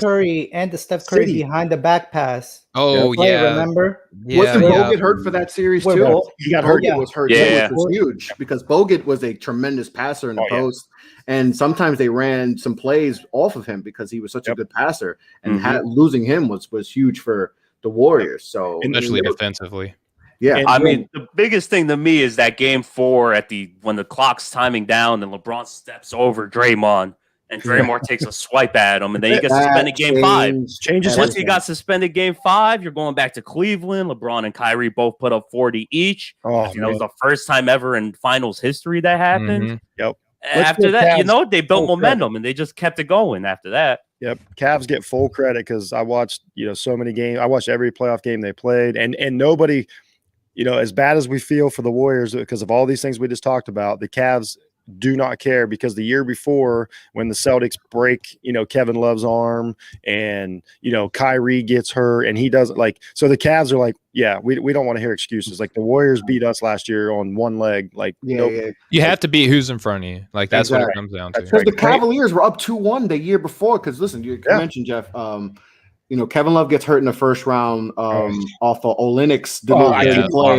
Curry City. behind the back pass. Oh Play, yeah, remember? Wasn't yeah. Bogut hurt for that series Where too? Bogut- He got hurt. Bogut was hurt. Yeah. Which was huge because Bogut was a tremendous passer in the post, and sometimes they ran some plays off of him because he was such a good passer, and losing him was huge for the Warriors. So especially defensively. yeah. And I mean, the biggest thing to me is that Game 4 when the clock's timing down and LeBron steps over Draymond and Draymond takes a swipe at him, and then he gets suspended Game 5. Changes Once his he got suspended Game 5, you're going back to Cleveland. LeBron and Kyrie both put up 40 each. Oh, That was the first time ever in finals history that happened. Mhm. Yep. After give that, Cavs they built full momentum and they just kept it going after that. Yep. Cavs get full credit because I watched, so many games. I watched every playoff game they played, and nobody, as bad as we feel for the Warriors because of all these things we just talked about, the Cavs do not care because the year before when the Celtics break, Kevin Love's arm and, Kyrie gets hurt and he doesn't so the Cavs are like, yeah, we don't want to hear excuses. Like the Warriors beat us last year on one leg. Like, You have to beat who's in front of you. Like that's what it comes down to. Because the Cavaliers were up 2-1 the year before. Because listen, you mentioned Jeff. Kevin Love gets hurt in the first round off of Olynyk's play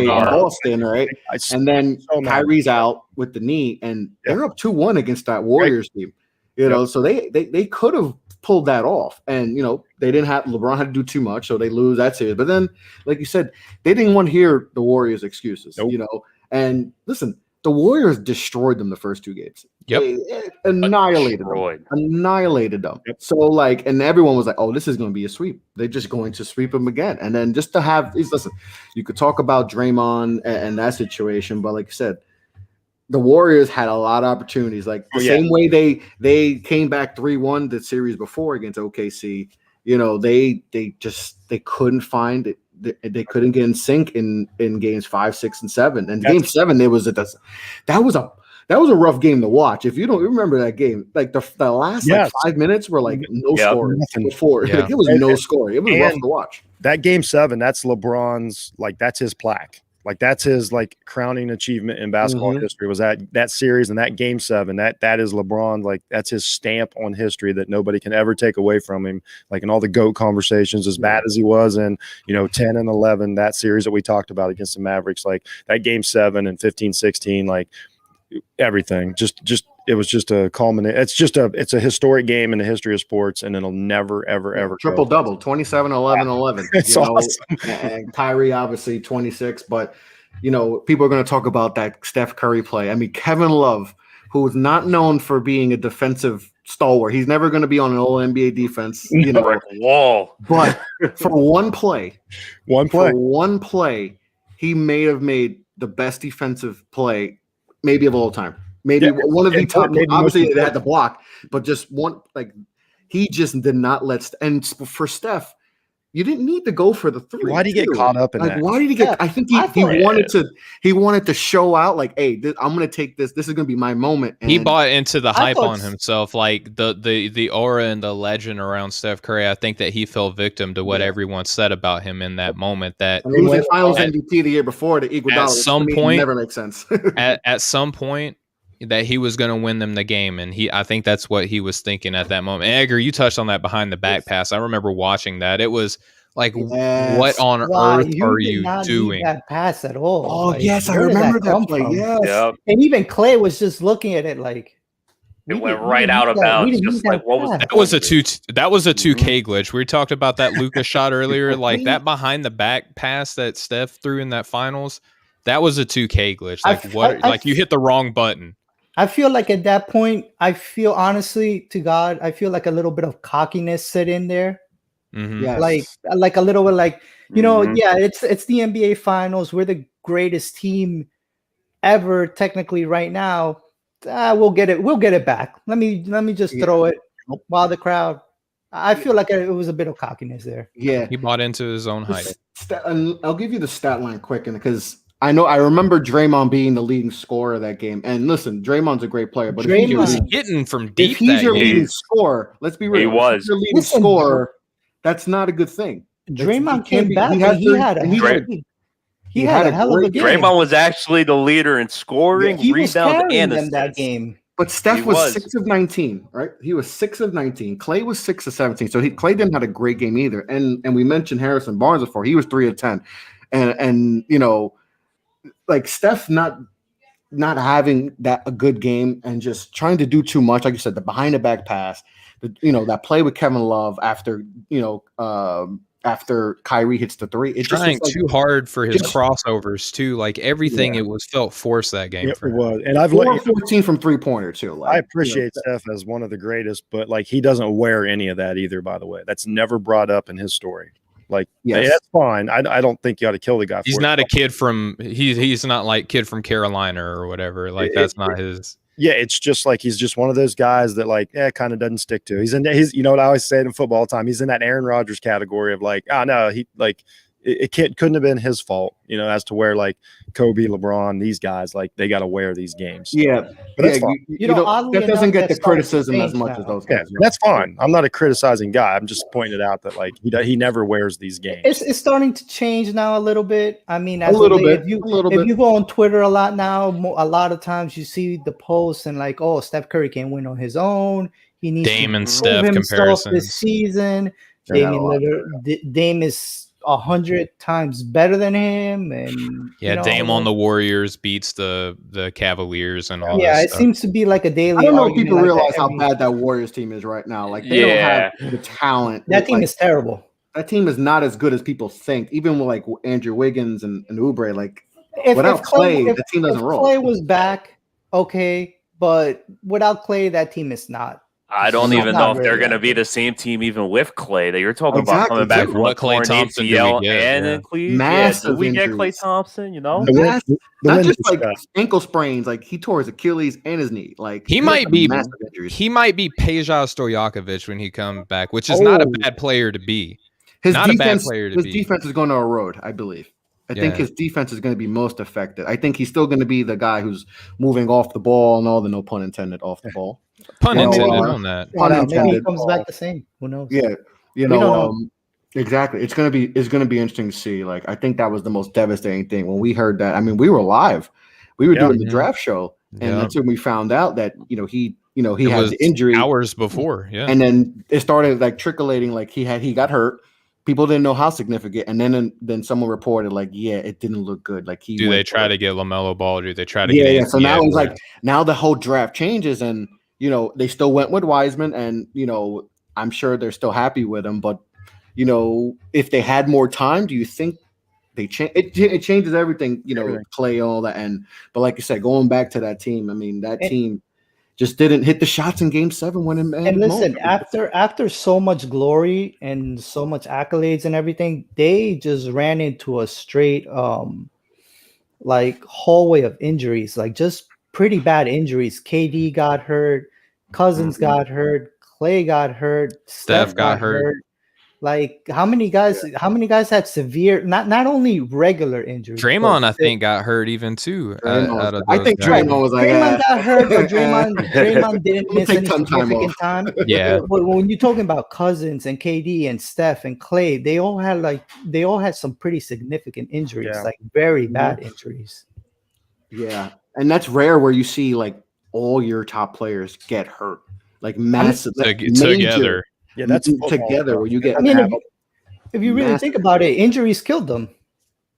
in Boston, right? And then Kyrie's out with the knee, and they're up 2-1 against that Warriors team. So they could have pulled that off, and they didn't have LeBron had to do too much, so they lose that series. But then, like you said, they didn't want to hear the Warriors' excuses. And listen, the Warriors destroyed them the first 2 games. Yep. They annihilated them. Yep. So and everyone was like, oh, this is going to be a sweep. They're just going to sweep them again. And then just to have listen, you could talk about Draymond and that situation, but like I said, the Warriors had a lot of opportunities. Like the same way they came back 3-1 the series before against OKC, they couldn't find it. They couldn't get in sync in games 5, 6, and 7. And game 7, that was a rough game to watch. If you don't remember that game, like the last 5 minutes were like no scoring before. Yeah. It was no scoring. It was rough to watch. That game 7, that's LeBron's that's his plaque. That's his crowning achievement in basketball history was that series and that game 7. That is LeBron. That's his stamp on history that nobody can ever take away from him. In all the GOAT conversations, as bad as he was in 10 and 11, that series that we talked about against the Mavericks, that game 7 and 15, 16, everything. Just it was just a culminate. It's a historic game in the history of sports, and it'll never ever triple double 27, 11, 11. It's awesome. And Kyrie obviously 26, but people are going to talk about that Steph Curry play. I mean, Kevin Love, who is not known for being a defensive stalwart, he's never going to be on an all NBA defense, wall. But for one play, he may have made the best defensive play maybe of all time. Maybe one of the top. Obviously, they had the block, but just one he just did not let. And for Steph, you didn't need to go for the 3. Why did he get caught up in that? Why did he get? I think he wanted to show out hey, I'm going to take this. This is going to be my moment. And he bought into the hype on himself, the aura and the legend around Steph Curry. I think that he fell victim to what everyone said about him in that moment. That losing Finals MVP the year before to Iguodala at some point never makes sense. at some point. That he was going to win them the game, and I think that's what he was thinking at that moment. And Edgar, you touched on that behind the back pass. I remember watching that. It was what on earth are you doing? That pass at all? Oh yes, I remember that play. Yes, yep. And even Clay was just looking at it it went right out of bounds. Just what was that? That was a 2K glitch. We talked about that Luka shot earlier, that behind the back pass that Steph threw in that finals. That was a 2K glitch. You hit the wrong button. I feel at that point, honestly to God, I feel a little bit of cockiness set in there. Mhm. like a little bit like, you know, Mhm. yeah, it's the NBA Finals. We're the greatest team ever, technically, right now. We'll get it back. Let me just throw it while the crowd. I feel like it was a bit of cockiness there. Yeah, He bought into his own hype. and I'll give you the stat line quick, because I remember Draymond being the leading scorer of that game. And listen, Draymond's a great player, but He was Draymond- hitting from if deep he's that your game. leading scorer, let's be real. He If was. he's your leading Listen, scorer. That's not a good thing. Draymond He came can't be- back he and had he three- had a and he hell had of a- a he had a hell of a great game. Draymond was actually the leader in scoring, He was rebounds, carrying and them assists. that game. But Steph He was was. 6 of 19, right? He was 6 of 19. Clay was 6 of 17. So Clay didn't have a great game either. And we mentioned Harrison Barnes before. He was 3 of 10. And you know, like Steph not having a good game and just trying to do too much. Like you said, the behind the back pass, that play with Kevin Love after after Kyrie hits the three. It Trying just too hard for his crossovers too. Like everything, it was felt forced that game It for him. was, and I've 14 from 3-pointer too. Like, I appreciate Steph as one of the greatest, but like he doesn't wear any of that either. By the way, that's never brought up in his story. Like, Yes. that's fine. I don't think you ought to kill the guy. He's for not it. a kid from he's not like kid from Carolina or whatever. Like that's not his. Yeah, it's just like he's just one of those guys that like kind of doesn't stick to. He's you know what I always say in football all the time. He's in that Aaron Rodgers category of like, no, he like it couldn't have been his fault, as to where like Kobe, LeBron, these guys like they got to wear these games. Yeah, but that's fine. That doesn't get the criticism as much as those guys. Yeah, that's fine. I'm not a criticizing guy. I'm just pointing it out that like he never wears these games. It's starting to change now a little bit. I mean, a little bit. If you go on Twitter a lot now, a lot of times you see the posts and like, oh, Steph Curry can't win on his own. He needs Dame to and prove Steph himself comparisons this season. Dame is 100 times better than him, and Dame on the Warriors beats the Cavaliers and all. Yeah, this it stuff. seems to be like a daily. I don't know if argument people like realize that how bad that Warriors team is right now. Like they don't have the talent. That team is terrible. That team is not as good as people think. Even with like Andrew Wiggins and Oubre, like without Clay, the team doesn't roll. Clay was back, okay, but without Clay, that team is not. I don't even know if they're going to be the same team even with Clay. That you're talking about coming back from what Clay Thompson ACL and Cleveland. Massive do we get injuries. Clay Thompson? Not just like ankle sprains. Like he tore his Achilles and his knee. Like he might be massive injuries. He might be Peja Stojakovic when he comes back, which is not a bad player to be. His defense is going to erode, I believe. I think his defense is going to be most affected. I think he's still going to be the guy who's moving off the ball and all the no pun intended off the ball. Pun intended on that. Maybe he comes back the same. Who knows? Yeah, exactly. It's gonna be interesting to see. Like I think that was the most devastating thing when we heard that. I mean, we were live. We were doing the draft show, and that's when we found out that he had the injury hours before. Yeah, and then it started like trickling. Like he got hurt. People didn't know how significant, and then someone reported like, it didn't look good. Like do they try to get LaMelo Ball? Do they try to get? Yeah. So now it's like the whole draft changes, and they still went with Wiseman, and I'm sure they're still happy with him. But if they had more time, do you think they change? It changes everything. Clay, all that, but like you said, going back to that team, I mean that team just didn't hit the shots in Game 7 when it. And listen, after so much glory and so much accolades and everything, they just ran into a straight like hallway of injuries, like just pretty bad injuries. KD got hurt, Cousins got hurt, Clay got hurt, Steph got hurt. Like how many guys had severe, not only regular injuries? Draymond, I think, got hurt even too. I think Draymond was like Draymond got hurt, but Draymond didn't miss any significant time. Yeah. But when you're talking about Cousins and KD and Steph and Clay, they all had some pretty significant injuries, like very bad injuries. Yeah. And that's rare where you see like all your top players get hurt. Like massive together. Yeah, that's together where you get. I mean, if you really think about it, injuries killed them.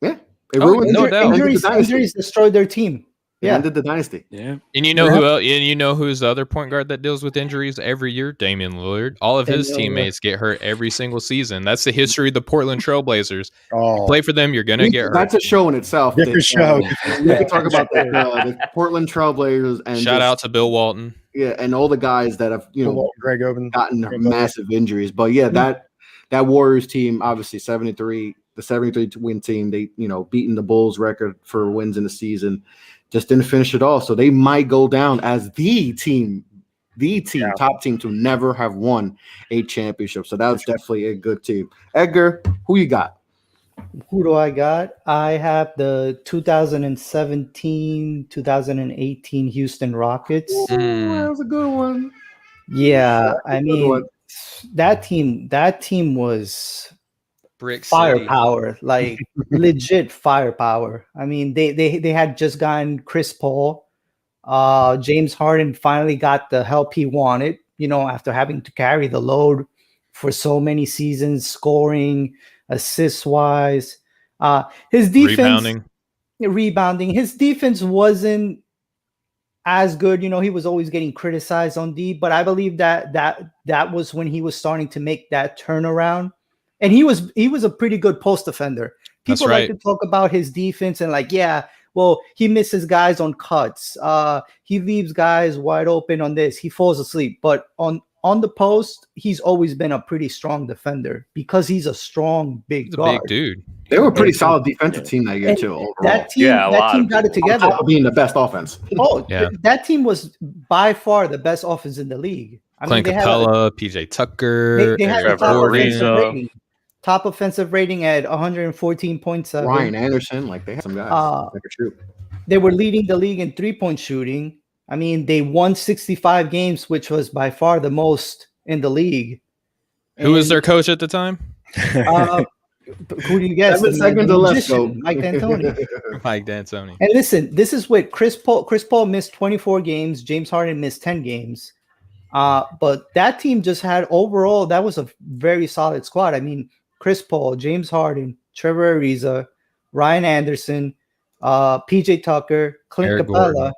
Yeah, it ruined no doubt. Injuries destroyed their team. Yeah, ended the dynasty. Yeah, and who else? And who's the other point guard that deals with injuries every year? Damian Lillard. All of his teammates get hurt every single season. That's the history of the Portland Trailblazers. You play for them, you're gonna get hurt. That's a show in itself. Different show. We can talk about the Portland Trailblazers and shout out to Bill Walton. Yeah, and all the guys that have Greg Oden gotten massive injuries. But yeah, that Warriors team, obviously 73, the 73 win team, they, beating the Bulls record for wins in the season, just didn't finish it all. So they might go down as the team, top team to never have won a championship. So that was definitely a good team. Edgar, who you got? Who do I got? I have the 2017, 2018 Houston Rockets. Ooh, that was a good one. Yeah, I mean, that team was Brick firepower, like legit firepower. I mean, they had just gotten Chris Paul. James Harden finally got the help he wanted, after having to carry the load for so many seasons, scoring, assists wise. His defense, rebounding. His defense wasn't as good. He was always getting criticized on D, but I believe that was when he was starting to make that turnaround. And he was a pretty good post defender. People like to talk about his defense and well, he misses guys on cuts. He leaves guys wide open on this. He falls asleep. But on the post, he's always been a pretty strong defender because he's a strong, big guard. Big dude. They were a pretty solid defensive team that year too. Overall. That team got it together. On top of being the best offense. That team was by far the best offense in the league. Clint Capella, PJ Tucker, they had the top offensive rating at 114.7. Ryan Anderson, they had some guys that could shoot. They were leading the league in 3-point shooting. I mean, they won 65 games, which was by far the most in the league. Who was their coach at the time? Who do you guess? Second to left, Mike D'Antoni. Mike D'Antoni. And listen, this is what Chris Paul missed 24 games. James Harden missed 10 games. But that team just had overall, that was a very solid squad. I mean, Chris Paul, James Harden, Trevor Ariza, Ryan Anderson, PJ Tucker, Clint Capella.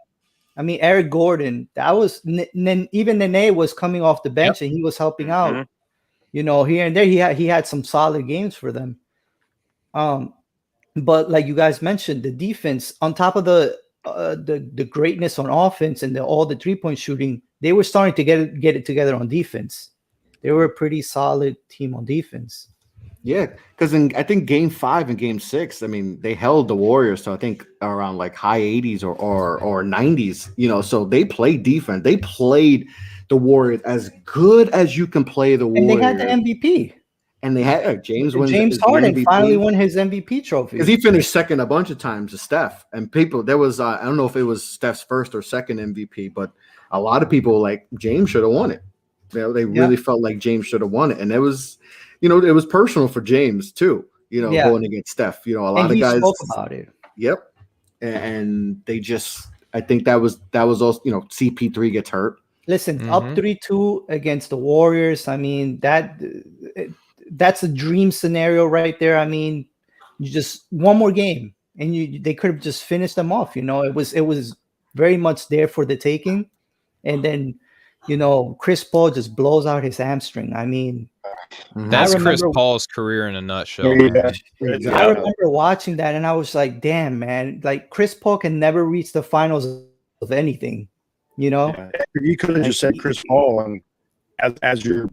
I mean, Eric Gordon. That was even Nene was coming off the bench and he was helping out. Here and there, he had some solid games for them. But like you guys mentioned, the defense on top of the greatness on offense and all the 3-point shooting, they were starting to get it together on defense. They were a pretty solid team on defense. Yeah, because I think Game 5 and Game 6, I mean, they held the Warriors to I think around high 80s or 90s. So they played defense. They played the Warriors as good as you can play the Warriors. And they had the MVP. And they had James Harden finally won his MVP trophy because he finished second a bunch of times to Steph. And people, there was I don't know if it was Steph's first or second MVP, but a lot of people James should have won it. They really felt like James should have won it, and it was, it was personal for James too. Going against Steph. A lot of guys spoke about it. Yep, and they just, I think that was also, CP3 gets hurt. Listen, up 3-2 against the Warriors. I mean, that's a dream scenario right there. I mean, you just one more game and they could have just finished them off. It was very much there for the taking. And then, Chris Paul just blows out his hamstring. I mean, that's Chris Paul's career in a nutshell. I remember watching that and I was like, damn, man, Chris Paul can never reach the finals of anything, You could have just said Chris Paul and as your,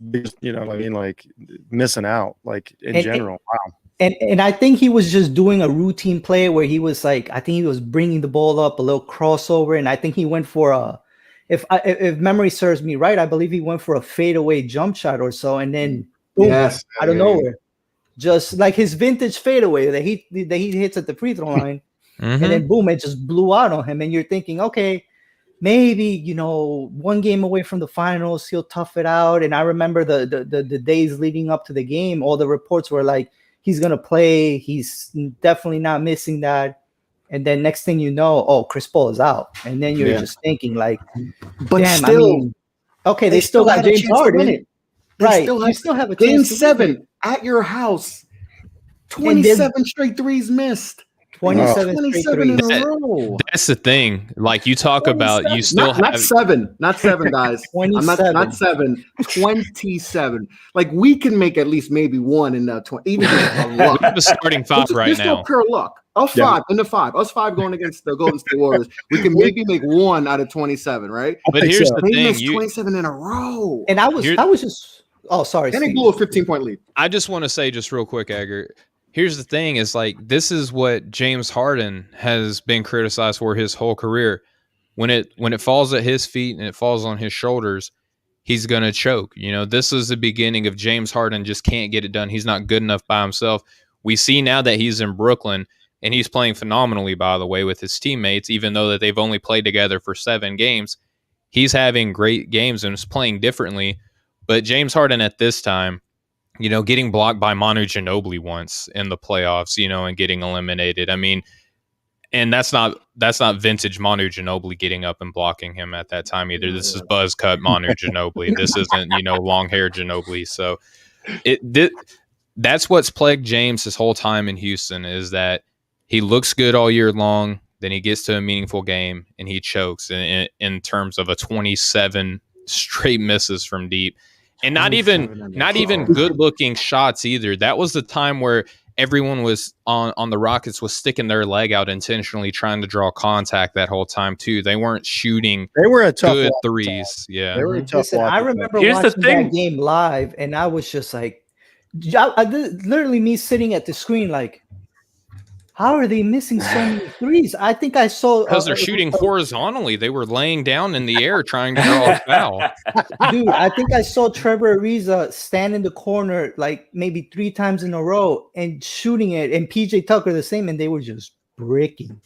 missing out, in general. Wow. And I think he was just doing a routine play where he was I think he was bringing the ball up, a little crossover, and I think he went for if memory serves me right, I believe he went for a fadeaway jump shot or so, and then boom, out of nowhere, just like his vintage fadeaway that he hits at the free throw line, and then boom, it just blew out on him, and you're thinking, okay, maybe one game away from the finals, he'll tough it out. And I remember the days leading up to the game, all the reports were he's gonna play, he's definitely not missing that. And then next thing you know, Chris Paul is out, and then you're just thinking but damn, still, they still got James Harden, right? You still have a Game chance. 7 at your house, 27 straight threes missed. 27 in a row. That's the thing. You talk about, you still have not seven, guys. 27. Not 7, 27. We can make at least maybe one in the 20. Even we have a starting 5 right now. Just pure luck. Us 5 in the 5. Us 5 going against the Golden State Warriors. We can maybe make one out of 27, right? But here's the they thing: missed 27 in a row. And I was just Oh, sorry. And they Steve. blew a 15-point lead. I just want to say just real quick, Edgar. Here's the thing: is like this is what James Harden has been criticized for his whole career. When it falls at his feet and it falls on his shoulders, he's gonna choke. You know, this is the beginning of James Harden just can't get it done. He's not good enough by himself. We see now that he's in Brooklyn and he's playing phenomenally, by the way, with his teammates, even though that they've only played together for 7 games. He's having great games and is playing differently. But James Harden at this time, you know, getting blocked by Manu Ginobili once in the playoffs, you know, and getting eliminated. I mean, and that's not vintage Manu Ginobili getting up and blocking him at that time either. This is buzz cut Manu Ginobili. This isn't, you know, long hair Ginobili. So that's what's plagued James his whole time in Houston, is that he looks good all year long, then he gets to a meaningful game and he chokes in terms of a 27 straight misses from deep. And not even good looking shots either. That was the time where everyone was on the Rockets was sticking their leg out intentionally, trying to draw contact that whole time too. They weren't shooting. They were a tough good walk. threes. Yeah, They were a tough Listen, walk. I remember Here's the watching thing. that game live, and I was just like, literally me sitting at the screen like, how are they missing so many threes? I think I saw because they're shooting horizontally. They were laying down in the air trying to draw a foul. Dude, I think I saw Trevor Ariza stand in the corner like maybe 3 times in a row and shooting it, and PJ Tucker the same, and they were just bricking.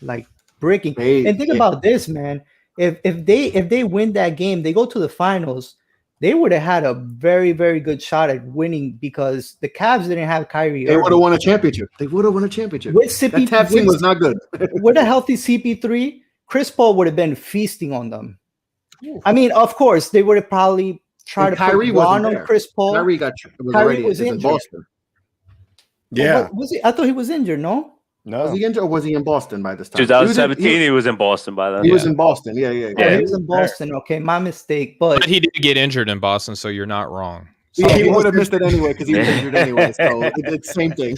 And think about this, man. If they win that game, they go to the finals. They would have had a very, very good shot at winning because the Cavs didn't have Kyrie. They would have won a championship. With that Cavs team was not good. With a healthy CP3, Chris Paul would have been feasting on them. I mean, of course, they would have probably tried to Kyrie put one on Chris Paul. Kyrie was injured. in Boston. Yeah. Was he? I thought he was injured, no? No. Was he injured or was he in Boston by this time? 2017, he was in Boston by then. He was in Boston. Yeah. Oh, he was in Boston. Okay, my mistake. But he did get injured in Boston, so you're not wrong. He would have missed it anyway because he was injured anyway. So it's the same thing.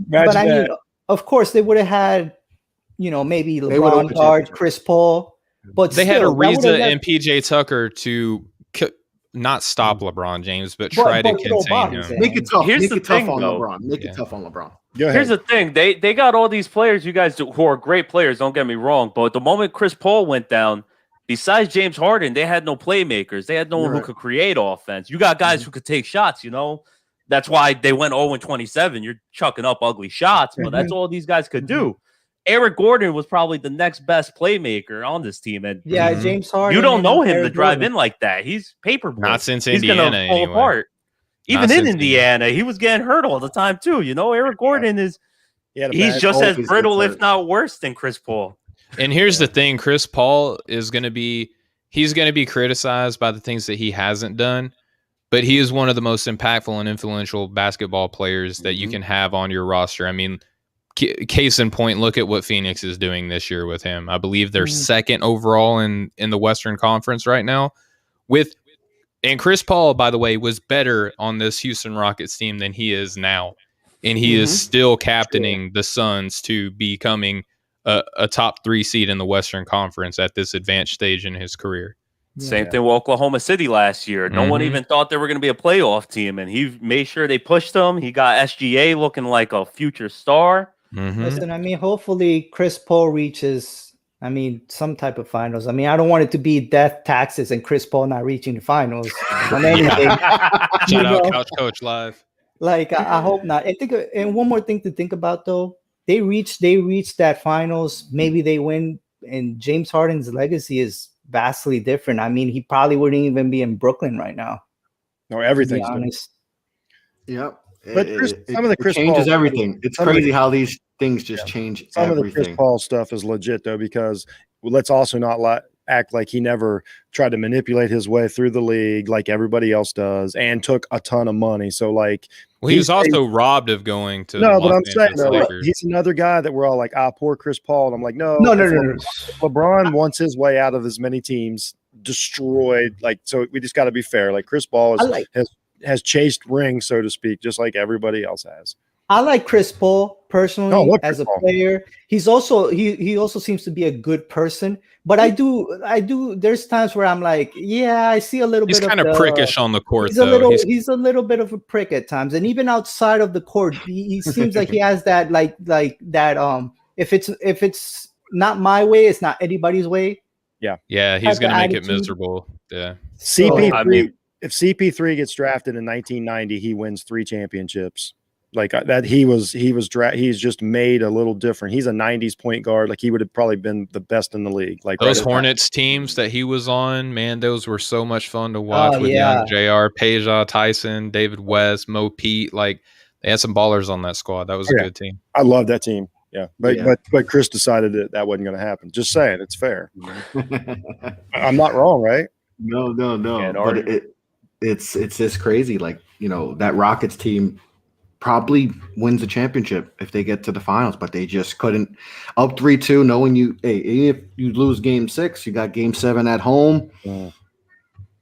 but I mean, of course, they would have had, you know, maybe LeBron guard, Chris Paul. But they had Ariza and PJ Tucker to not stop LeBron James, but try to contain him. Make it tough. Here's Make the it tough thing, on though. LeBron. Make it tough on LeBron. Here's the thing. They got all these players, you guys who are great players, don't get me wrong. But the moment Chris Paul went down, besides James Harden, they had no playmakers. They had no one who could create offense. You got guys who could take shots, you know. That's why they went 0-27. You're chucking up ugly shots, but that's all these guys could do. Eric Gordon was probably the next best playmaker on this team. And James Harden. You don't know him to drive in like that. He's paperboy. Not since He's Indiana, gonna fall apart. Even in Indiana, he was getting hurt all the time too. You know, Eric Gordon he's just as brittle, if not worse, than Chris Paul. And here's the thing: Chris Paul is going to be criticized by the things that he hasn't done, but he is one of the most impactful and influential basketball players that you can have on your roster. I mean, case in point, look at what Phoenix is doing this year with him. I believe they're second overall in the Western Conference right now. And Chris Paul, by the way, was better on this Houston Rockets team than he is now. And he is still captaining the Suns to becoming a top 3 seed in the Western Conference at this advanced stage in his career. Same thing with Oklahoma City last year. No one even thought they were going to be a playoff team, and he made sure they pushed them. He got SGA looking like a future star. Listen, I mean, hopefully Chris Paul reaches, some type of finals. I mean, I don't want it to be death taxes and Chris Paul not reaching the finals on anything. Shout out Couch Coach Live. Like, I hope not. And one more thing to think about, though. They reached that finals. Maybe they win, and James Harden's legacy is vastly different. I mean, he probably wouldn't even be in Brooklyn right now. No, everything's honest. Yep. But some of the Chris changes Paul, everything. It's crazy how these things just change some everything. of the Chris Paul stuff is legit though, because let's also not act like he never tried to manipulate his way through the league like everybody else does and took a ton of money. So he was also robbed of going to but I'm saying he's another guy that we're all like, poor Chris Paul. And I'm like, no. LeBron wants his way out of as many teams destroyed. So we just got to be fair. Like Chris Paul has chased rings, so to speak, just like everybody else has. I like Chris Paul personally Oh, look, as Chris a Paul. player. He's also he also seems to be a good person. But I do. There's times where I'm like, yeah, I see a little He's bit kind of prickish on the court, he's a though. he's a little bit of a prick at times, and even outside of the court, he seems like he has that like that if it's not my way, it's not anybody's way. Yeah, type he's of going to make it attitude. miserable. Yeah. So, CP3, I mean- if CP3 gets drafted in 1990, he wins 3 championships. Like that, he's just made a little different. He's a 90s point guard. Like he would have probably been the best in the league. Like Those right at that. Hornets teams that he was on, man, those were so much fun to watch with yeah. young JR, Peja, Tyson, David West, Mo Pete. Like they had some ballers on that squad. That was a good team. I love that team. Yeah. Yeah. But Chris decided that wasn't going to happen. Just saying, it's fair. I'm not wrong, right? No. Can't But argue. it's just crazy. Like, that Rockets team probably wins the championship if they get to the finals, but they just couldn't. Up 3-2, knowing even if you lose game 6, you got game 7 at home. Yeah.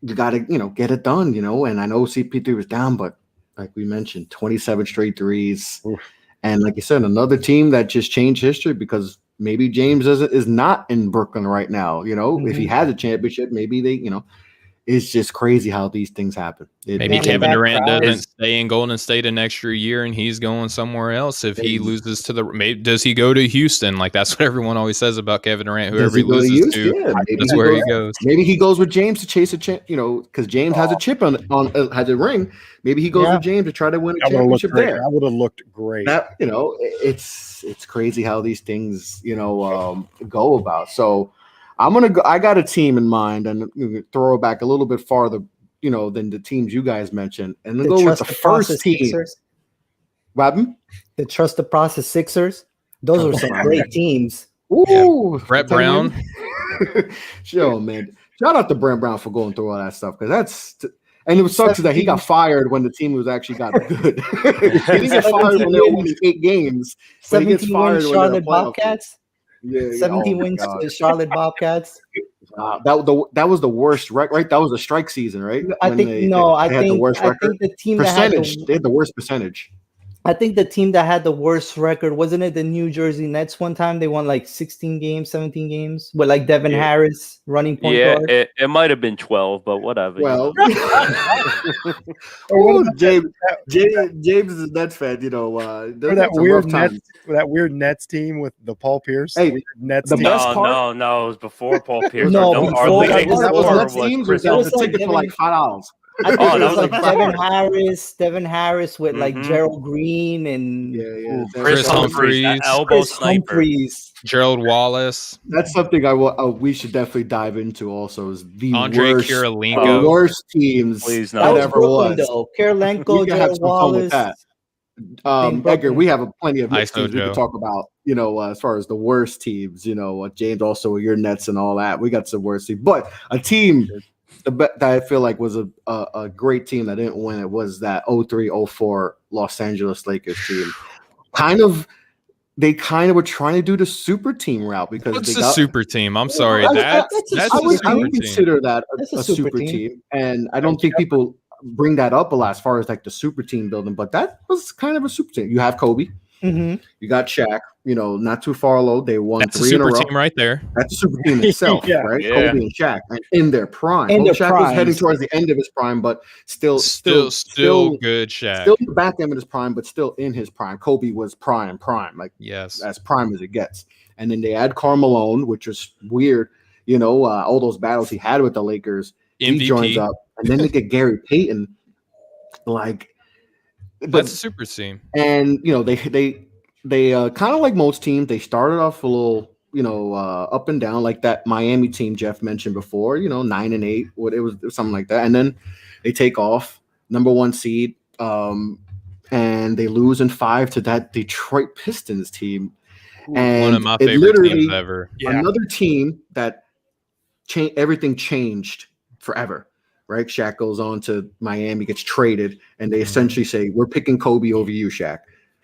You got to, get it done, and I know CP3 was down, but like we mentioned, 27 straight threes. Oof. And like you said, another team that just changed history because maybe James is not in Brooklyn right now. If he had a championship, maybe they, it's just crazy how these things happen. Maybe Yeah, Kevin that Durant crowd doesn't stay in Golden State an extra year and he's going somewhere else. If he loses to does he go to Houston? Like that's what everyone always says about Kevin Durant. Does Whoever he go to loses Houston? to, Yeah, maybe that's he where goes- he goes. Maybe he goes with James to chase a because James has a chip on has a ring. Maybe he goes with James to try to win a That would have looked championship great. there. That would have looked great. That it's crazy how these things go about. So I'm gonna go. I got a team in mind, and I'm gonna throw it back a little bit farther, than the teams you guys mentioned, and then go with the first team. Sixers. Robin? The Trust the Process Sixers. Those were some great teams. Ooh, Brett Brown. Sure, man. Shout out to Brett Brown for going through all that stuff and it sucks that he got fired when the team was actually got good. He didn't get fired when they were winning 8 games. But he gets 17 fired wins when they're Charlotte a playoff team. Bobcats. Yeah, 17 oh my wins God. to Charlotte Bobcats. That was the worst, right? That was a strike season, right? I When think they I had the worst record. think the team Percentage. They had the worst percentage. I think the team that had the worst record, wasn't it the New Jersey Nets one time? They won like 16 games, 17 games with like Devin Harris running point guard. It might have been 12, but whatever. Well, James is a Nets fan, that weird Nets team with the Paul Pierce. Hey, weird Nets the team. best part- No, it was before Paul Pierce. No, Our before league that was before Nets was teams Chris that was Paul. a ticket for like $5. I think Oh, it that was was like the Devin Harris with like Gerald Green and Chris Humphries, that elbow Chris sniper. Humphries. Gerald Wallace, That's something we should definitely dive into. Also, is the Andre Kirilenko. worst teams Please That no. was ever Brooklyn was. though. We Kirilenko, can have Gerald some fun with Wallace. that. in Edgar, Brooklyn. we have plenty of Nets ISO teams we Joe. can talk about. As far as the worst teams, James also your Nets and all that. We got some worst teams, but a team that I feel like was a great team that didn't win it was that 03-04 Los Angeles Lakers team. They kind of were trying to do the super team route because What's they a got super team? I'm sorry. I That's would a super team. consider that That's a super team, and I don't think people bring that up a lot as far as like the super team building, but that was kind of a super team. You have Kobe, Mhm. you got Shaq, not too far low. They won That's a 3 in a super row. team right there. That's a super team itself, Yeah. right? Yeah. Kobe and Shaq and in their prime. In their Shaq was primes. heading towards the end of his prime, but still Good Shaq. still in the back end of his prime, but still in his prime. Kobe was prime, like Yes. as prime as it gets. And then they add Karl Malone, which was weird. All those battles he had with the Lakers. MVP. He joins up, and then they get Gary Payton. That's a super team. And they kind of like most teams, they started off a little up and down, like that Miami team Jeff mentioned before. 9-8, it was something like that, and then they take off, number 1 seed, and they lose in 5 to that Detroit Pistons team. And One of my it favorite literally teams ever. another team that everything changed forever. Right, Shaq goes on to Miami, gets traded, and they essentially say, "We're picking Kobe over you, Shaq,"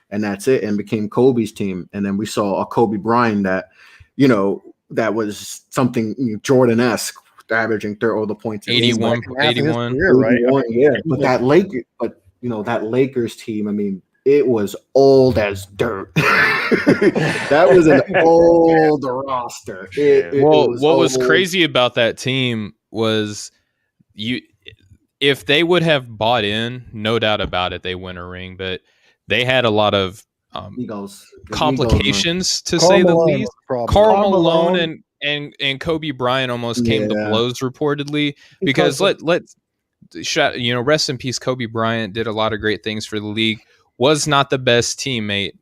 and that's it, and became Kobe's team. And then we saw a Kobe Bryant that, that was something Jordan-esque, averaging all the points. 81, Half of his 81. career, right? Yeah. But that Lakers team, I mean, it was old as dirt. That was an old roster. What was old. crazy about that team was if they would have bought in, no doubt about it, they win a ring. But they had a lot of complications, to say the least. Karl Malone and Kobe Bryant almost came to blows reportedly because let's rest in peace. Kobe Bryant did a lot of great things for the league. Was not the best teammate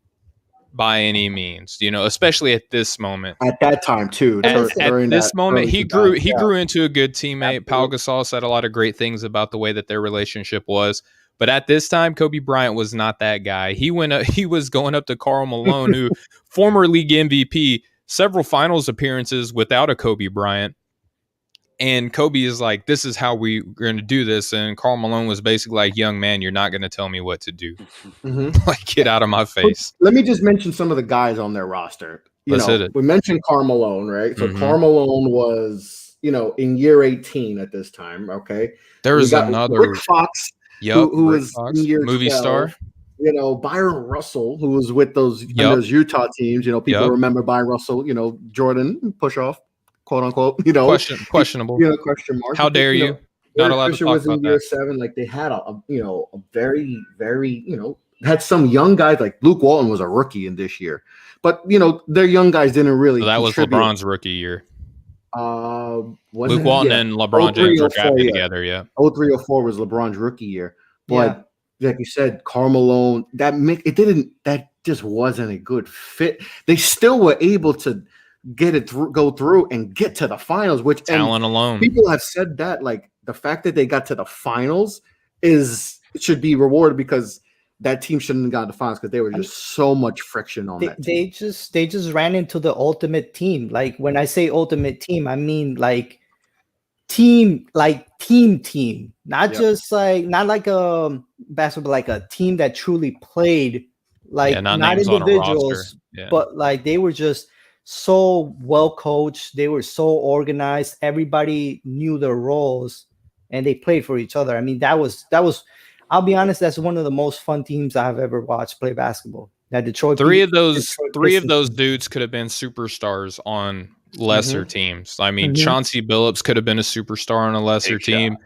by any means, especially at this moment. At that time too. At this moment, he grew into a good teammate. Pau Gasol said a lot of great things about the way that their relationship was. But at this time, Kobe Bryant was not that guy. He was going up to Karl Malone, who former league MVP, several finals appearances without a Kobe Bryant. And Kobe is like, this is how we're going to do this. And Karl Malone was basically like, young man, you're not going to tell me what to do. Like, get out of my face. Let me just mention some of the guys on their roster. Let's hit it. We mentioned Karl Malone, right? So Karl Malone was, in year 18 at this time, okay? There was another. Rick Fox, who was in year movie 12. Star. Byron Russell, who was with those Utah teams. People remember Byron Russell, Jordan push-off. "Quote unquote," questionable. Question mark. How dare you? Not allowed to talk was in about year that. 7. Like they had a very, very, had some young guys. Like Luke Walton was a rookie in this year, but their young guys didn't really. So that was contribute. LeBron's rookie year. Luke Walton and LeBron James were drafted together. Yeah. 03-04 was LeBron's rookie year, but like you said, Karl Malone. That just wasn't a good fit. They still were able to go through and get to the finals, which talent alone. People have said that, like, the fact that they got to the finals should be rewarded, because that team shouldn't have gotten to the finals because there was just so much friction on that team. They just ran into the ultimate team. Like, when I say ultimate team, I mean team, not just not like a basketball, like a team that truly played, not individuals, but like they were just so well coached. They were so organized. Everybody knew their roles and they played for each other. I mean, that was, I'll be honest, that's one of the most fun teams I've ever watched play basketball. That Detroit. Three of those dudes could have been superstars on lesser teams. I mean, Chauncey Billups could have been a superstar on a lesser team.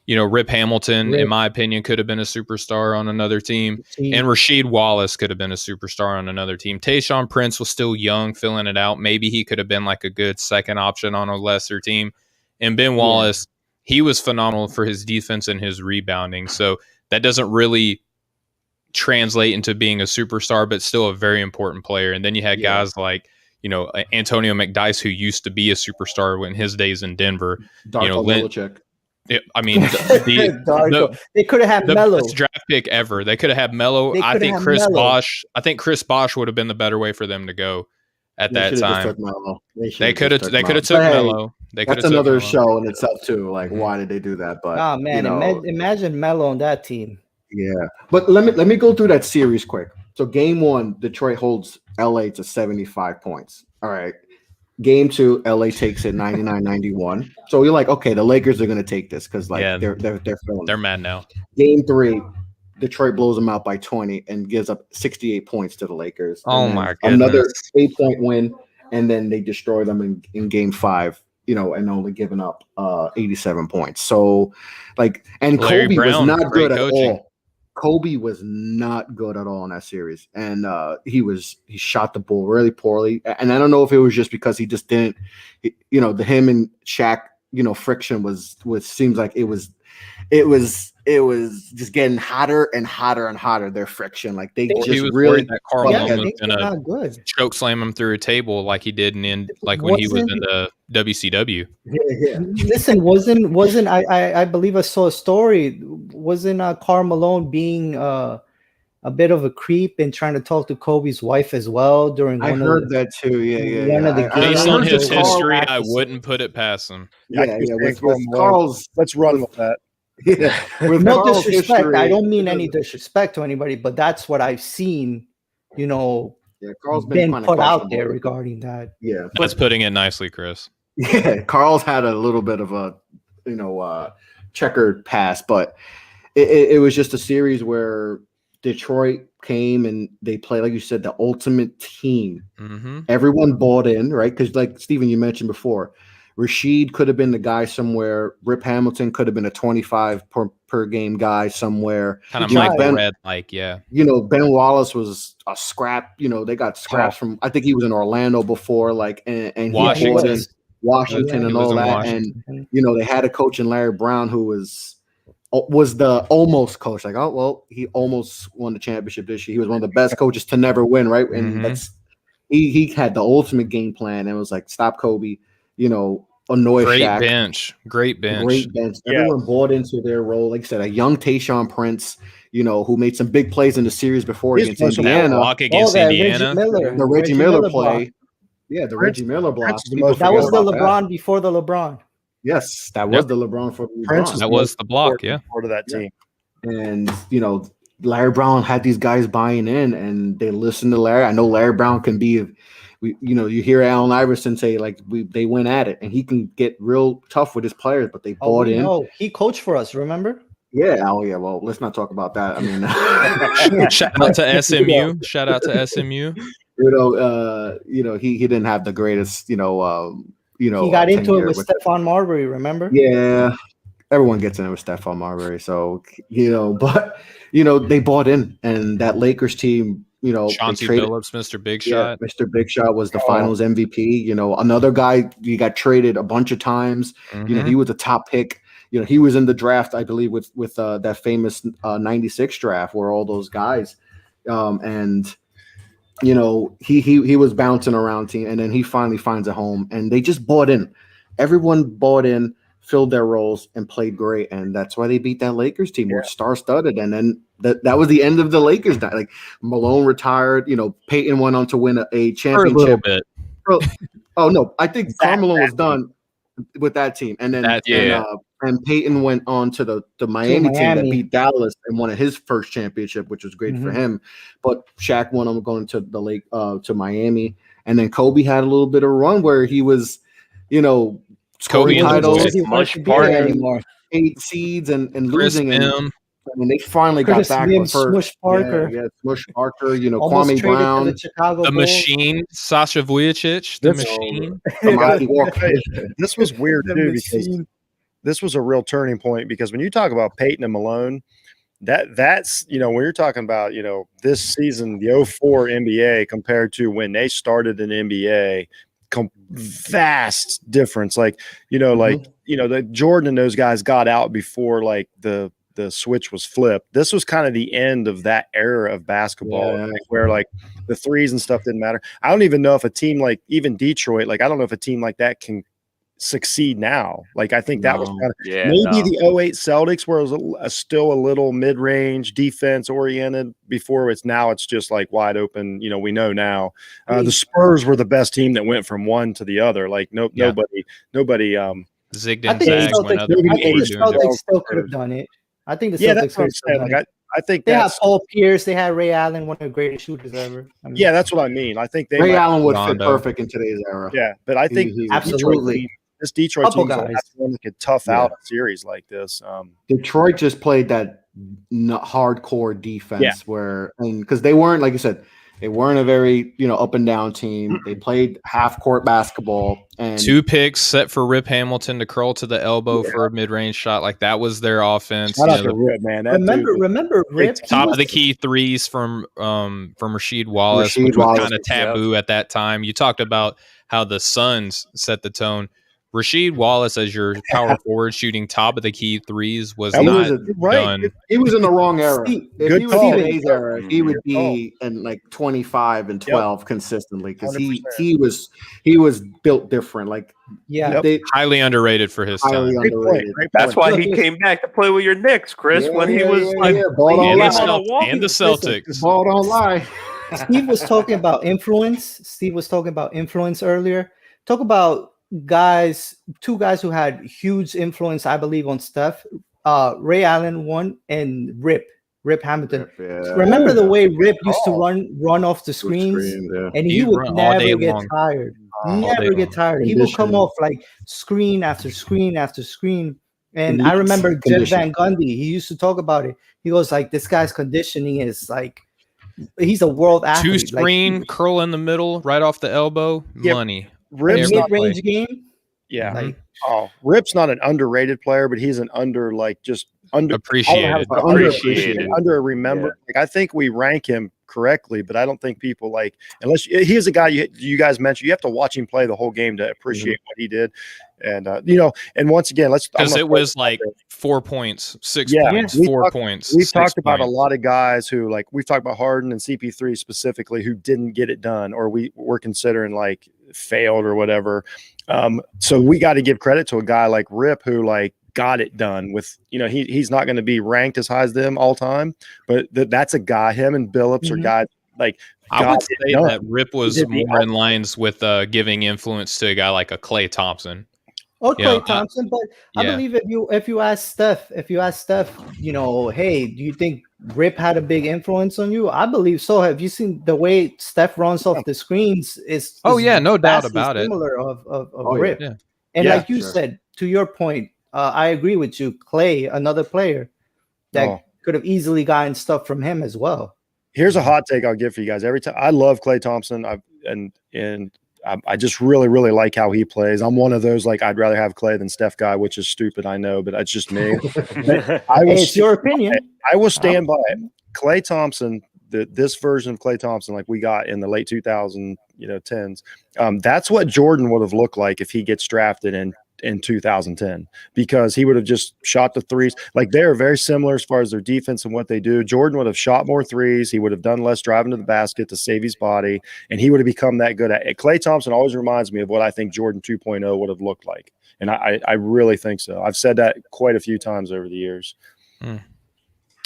Rip Hamilton, in my opinion, could have been a superstar on another team. And Rasheed Wallace could have been a superstar on another team. Tayshaun Prince was still young, filling it out. Maybe he could have been like a good second option on a lesser team. And Ben Wallace, he was phenomenal for his defense and his rebounding. So that doesn't really translate into being a superstar, but still a very important player. And then you had guys like, Antonio McDyess, who used to be a superstar in his days in Denver. I mean, they could have had the Melo. best draft pick ever. They could have had Melo. I think Chris Bosh. I think Chris Bosh would have been the better way for them to go at that time. They could have took Melo. That's another show in itself too. Like, why did they do that? But imagine Melo on that team. Yeah, but let me go through that series quick. So game 1, Detroit holds LA to 75 points. All right. Game 2, LA takes it 99-91. So you're like, okay, the Lakers are going to take this because they're feeling. They're mad now. Game 3, Detroit blows them out by 20 and gives up 68 points to the Lakers. Oh my goodness! Another 8-point win, and then they destroy them in Game 5. And only giving up 87 points. So, and Larry Kobe Brown, was not good coaching. at all. Kobe was not good at all in that series, and he shot the ball really poorly. And I don't know if it was just because he just didn't, the him and Shaq, friction was seems like it was just getting hotter and hotter and hotter. Their friction, like they just he was really that Karl Malone was gonna choke slam him through a table like he did when he was in the WCW. Yeah. Listen, wasn't I believe I saw a story. Wasn't Karl Malone being a bit of a creep and trying to talk to Kobe's wife as well during? I heard that too. Yeah. Based on his history, I wouldn't put it past him. With Karl's, let's run with that. Yeah, with no disrespect. History, I don't mean any disrespect to anybody, but that's what I've seen. Karl's been put out there regarding that. Yeah, that's putting it nicely, Chris. Yeah, Karl's had a little bit of a checkered past, but it was just a series where Detroit came and they played, like you said, the ultimate team. Mm-hmm. Everyone bought in, right? Because like Steven, you mentioned before, Rashid could have been the guy somewhere. Rip Hamilton could have been a 25 per game guy somewhere. Kind of You know, Michael Ben, Red, like, yeah. you know, Ben Wallace was a scrap. You know, they got scraps from, I think he was in Orlando before, like, and he bought in Washington. Washington He and was all in that. Washington. And, you know, they had a coach in Larry Brown who was the almost coach. Like, oh, well, he almost won the championship this year. He was one of the best coaches to never win, right? And that's he had the ultimate game plan and was like, stop Kobe, you know, annoy Great Shaq. Great bench. Great bench. Yeah. Everyone bought into their role. Like I said, a young Tayshaun Prince, you know, who made some big plays in the series before He's against supposed to Indiana. Block against Indiana. The Reggie Miller play. block. Yeah, the Prince- Reggie Miller block. Prince is the People most That forget was the about LeBron before the LeBron. Yes, that was the LeBron for the Prince LeBron. is That was the block, yeah. part of that team. And, you know, Larry Brown had these guys buying in and they listened to Larry. I know Larry Brown can be, you know, you hear Allen Iverson say, like, they went at it and he can get real tough with his players, but they bought in. No, he coached for us, remember? Yeah. Oh, yeah. Well, let's not talk about that. I mean, Shout out to SMU. Shout out to SMU. you know, he didn't have the greatest, He got into it with Stephon Marbury, remember? Yeah. Everyone gets in it with Stephon Marbury. So, you know, but, you know, they bought in and that Lakers team, you know, Chauncey Billups, Mr. Big Shot. Mr. Big Shot was the finals MVP. You know, another guy, he got traded a bunch of times. You know, he was a top pick. You know, he was in the draft, I believe, with that famous 96 draft where all those guys and you know, he was bouncing around team and then he finally finds a home and they just bought in. Everyone bought in, filled their roles and played great, and that's why they beat that Lakers team. Were star-studded, and then that was the end of the Lakers. Like Malone retired, you know, Peyton went on to win a championship. For a little bit. Oh no, I think Carmelo was done with that team, and then and Peyton went on to the Miami team that beat Dallas and won his first championship, which was great for him. But Shaq won on going to the to Miami, and then Kobe had a little bit of a run where he was, you know, scoring titles, anymore. 8 seeds and losing, and they finally got back with Smush Parker. Yeah, Smush Parker, you know, Almost Kwame Brown, the Machine, Sasha Vujicic, the Machine. This was weird too because this was a real turning point because when you talk about Peyton and Malone, that's you know when you're talking about you know this season the 04 NBA compared to when they started in NBA. Vast difference, like you know, like you know, that Jordan and those guys got out before like the switch was flipped. This was kind of the end of that era of basketball, where like the threes and stuff didn't matter. I don't even know if a team like even Detroit, like I don't know if a team like that can succeed now. Like I think that was kind of the 08 Celtics where it was still a little mid-range defense oriented before it's just like wide open. You know, we know now the Spurs were the best team that went from one to the other. Like nobody zigged and zagged when other people were doing Celtics still could have done it. I think the Celtics that's what I'm saying. Like, I think they have Paul Pierce, they had Ray Allen, one of the greatest shooters ever. I mean, that's what I mean. I think Ray Allen would fit perfect in today's era. Yeah, but I think absolutely. This Detroit team that could tough out a series like this. Detroit just played that hardcore defense where, because they weren't, like you said, they weren't a very up and down team. They played half court basketball and 2 picks set for Rip Hamilton to curl to the elbow for a mid range shot. Like that was their offense. Shout out to Rip, man. Remember Rip top of the key threes from Rasheed Wallace, which was kind of taboo at that time. You talked about how the Suns set the tone. Rasheed Wallace as your power forward shooting top of the key threes was not done. He was in the wrong era. If he was in today's era, he would be in like 25 and 12 consistently because he was built different. Like highly underrated for his time. That's why he came back to play with your Knicks, Chris, when he was and the Celtics. Ball don't lie. Steve was talking about influence. Earlier. Talk about two guys who had huge influence, I believe, on Steph. Ray Allen, one, and Rip Hamilton. Remember the way Rip used to run off the screens, and he would never get tired. Never get tired. He would come off like screen after screen after screen. And I remember Jeff Van Gundy. He used to talk about it. He goes like, "This guy's conditioning is like he's a world Two athlete. screen, curl in the middle, right off the elbow, Yep. money. Rip's Every not, mid-range game. yeah. Mhm. Like, Rip's not an underrated player, but he's an under I don't know how to Appreciated. Appreciated. under remember. Like, I think we rank him correctly, but I don't think people unless he's a guy you guys mentioned. You have to watch him play the whole game to appreciate what he did. And and once again, Because it was like 4 points, 6 Yeah, points, we 4 talked- points. We've 6 talked about a points. lot of guys who we've talked about Harden and CP3 specifically who didn't get it done, or we're considering failed or whatever. So we got to give credit to a guy like Rip who got it done with, he's not going to be ranked as high as them all time, but that's a guy, him and Billups are guys I would got say it done. that Rip was did the more in lines with giving influence to a guy like a Klay Thompson. or Yeah, Klay Thompson, but I yeah. believe if you ask Steph, hey, do you think Rip had a big influence on you? I believe so. Have you seen the way Steph runs off the screens? Is Oh, yeah, no doubt vastly about it. similar of Oh, Rip. yeah. And Yeah, like you sure. said, to your point, I agree with you. Klay, another player that could have easily gotten stuff from him as well. Here's a hot take I'll give for you guys. Every time I love Klay Thompson, I just really, really like how he plays. I'm one of those I'd rather have Klay than Steph guy, which is stupid, I know, but that's just me. It's your opinion. I will stand by it. Klay Thompson, this version of Klay Thompson, we got in the late 2010s, that's what Jordan would have looked like if he gets drafted in 2010, because he would have just shot the threes. They are very similar as far as their defense and what they do. Jordan would have shot more threes. He would have done less driving to the basket to save his body, and he would have become that good at it. Klay Thompson always reminds me of what I think Jordan 2.0 would have looked like, and I really think so. I've said that quite a few times over the years.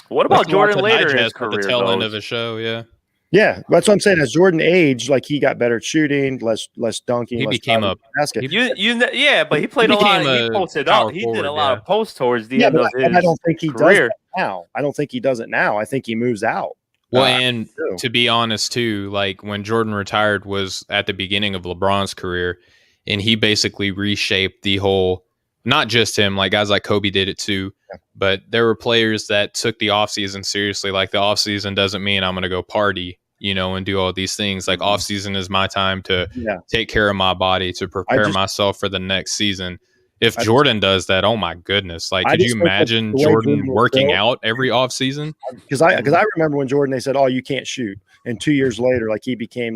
What about Jordan Watch a later in his digest at career? the tail end goes? of the show, yeah. Yeah, that's what I'm saying. As Jordan aged, he got better at shooting, less dunking. He less became driving to the basket. Yeah, but he played a lot. became He a posted power up. He did forward, a lot of posts towards the Yeah, end but of his I don't think he does career. that now. I don't think he does it now. I think he moves out. Well, I and do. to be honest, too, when Jordan retired was at the beginning of LeBron's career, and he basically reshaped the whole, not just him, guys like Kobe did it too, but there were players that took the offseason seriously. The offseason doesn't mean I'm going to go party, and do all these things. Offseason is my time to take care of my body, to prepare myself for the next season. If Jordan does that, oh my goodness! Could you imagine Jordan working out every offseason? Because I remember when Jordan, they said, "Oh, you can't shoot," and 2 years later, he became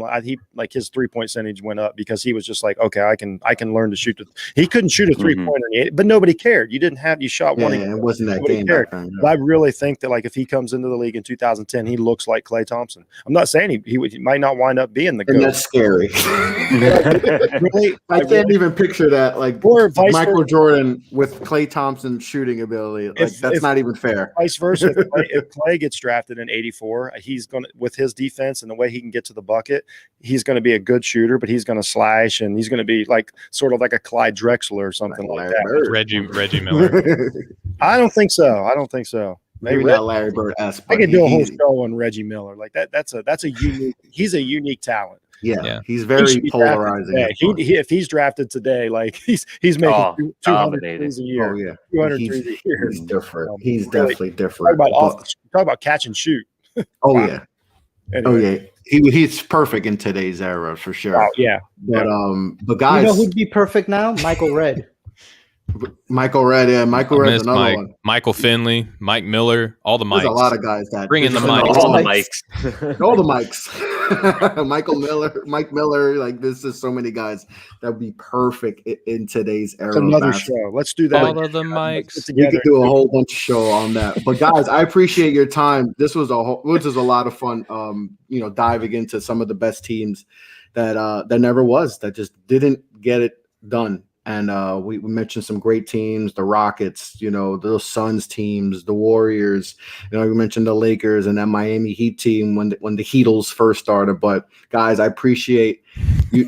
his 3-point percentage went up because he was just okay, I can learn to shoot. He couldn't shoot a 3-pointer, but nobody cared. You shot one. It wasn't that Nobody game cared. back then. But I really think that if he comes into the league in 2010, he looks like Klay Thompson. I'm not saying he might not wind up being the And GOAT. that's scary. Really, I can't even picture that. Or vice Michael Jordan with Klay Thompson's shooting ability. That's not even fair. Vice versa. If Klay gets drafted in '84, he's going to, with his defense and the way he can get to the bucket, he's going to be a good shooter, but he's going to slash and he's going to be sort of like a Clyde Drexler or something like that. Bird. Reggie Miller. I don't think so. Maybe not Larry Bird. I could do a whole show on Reggie Miller. That's a unique. He's a unique talent. Yeah, he's very polarizing. If he's drafted today, he's making 200 threes a year. Oh yeah, 200 threes a year. He's different. He's Really, definitely different. talk about catch and shoot. Oh Wow. yeah. Anyway. Oh yeah. He's perfect in today's era for sure. Oh, yeah. But guys, who'd be perfect now? Michael Redd. Michael Redd, Michael Redd's another one. Michael Finley, Mike Miller, all the mics. There's a lot of guys that Bring in the mics. All the mics. all the mics. Mike Miller, there's just so many guys that would be perfect in today's era. It's another show. Let's do that. All of the mics. We could do a whole bunch of show on that. But guys, I appreciate your time. This was a lot of fun. Diving into some of the best teams that never was, that just didn't get it done. And we mentioned some great teams, the Rockets, those Suns teams, the Warriors. We mentioned the Lakers and that Miami Heat team when the Heatles first started. But guys, I appreciate you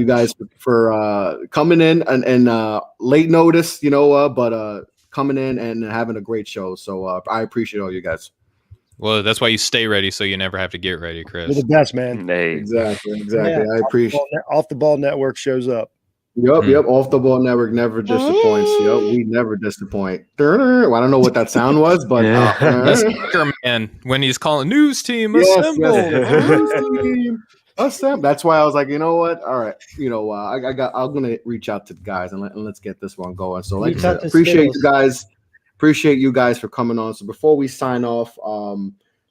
guys for coming in and late notice, but coming in and having a great show. So I appreciate all you guys. Well, that's why you stay ready, so you never have to get ready, Chris. You're the best, man. Hey. Exactly. Yeah. I appreciate. Off the Ball Network shows up. Yep. Off the Ball Network never disappoints. Yep, we never disappoint. Well, I don't know what that sound was, but That's Anchor Man when he's calling news team yes, assemble. That's why I was like, you know what? All right, I'm gonna reach out to the guys and let's get this one going. So, like I said, appreciate you guys for coming on. So before we sign off,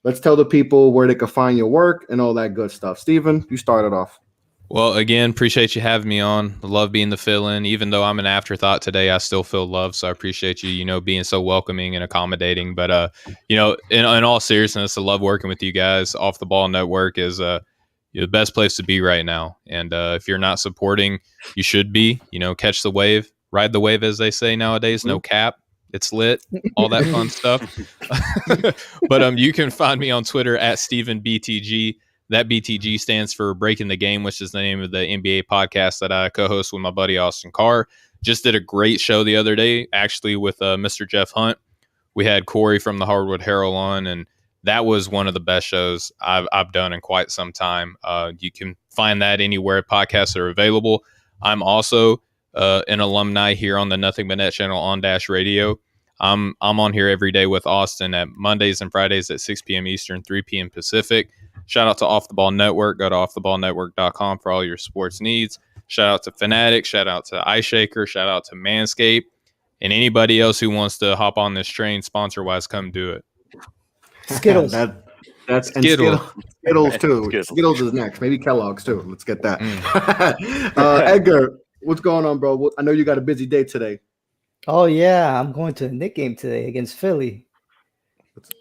let's tell the people where they can find your work and all that good stuff. Steven, you started off. Well, again, appreciate you having me on. I love being the fill-in. Even though I'm an afterthought today, I still feel love. So I appreciate you, being so welcoming and accommodating. But, in all seriousness, I love working with you guys. Off the Ball Network is the best place to be right now. And if you're not supporting, you should be. Catch the wave, ride the wave, as they say nowadays. No cap. It's lit. All that fun stuff. But you can find me on Twitter at StevenBTG. That BTG stands for Breaking the Game, which is the name of the NBA podcast that I co-host with my buddy Austin Carr. Just did a great show the other day, actually, with Mr. Jeff Hunt. We had Corey from the Hardwood Herald on, and that was one of the best shows I've done in quite some time. You can find that anywhere podcasts are available. I'm also an alumni here on the Nothing But Net channel on Dash Radio. I'm on here every day with Austin at Mondays and Fridays at 6 p.m. Eastern, 3 p.m. Pacific. Shout out to Off the Ball Network. Go to offtheballnetwork.com for all your sports needs. Shout out to Fanatic. Shout out to Ice Shaker. Shout out to Manscaped. And anybody else who wants to hop on this train sponsor-wise, come do it. Skittles. That's Skittles. Skittles too. Skittles is next. Maybe Kellogg's too. Let's get that. Edgar, what's going on, bro? I know you got a busy day today. Oh yeah, I'm going to the Knicks game today against Philly.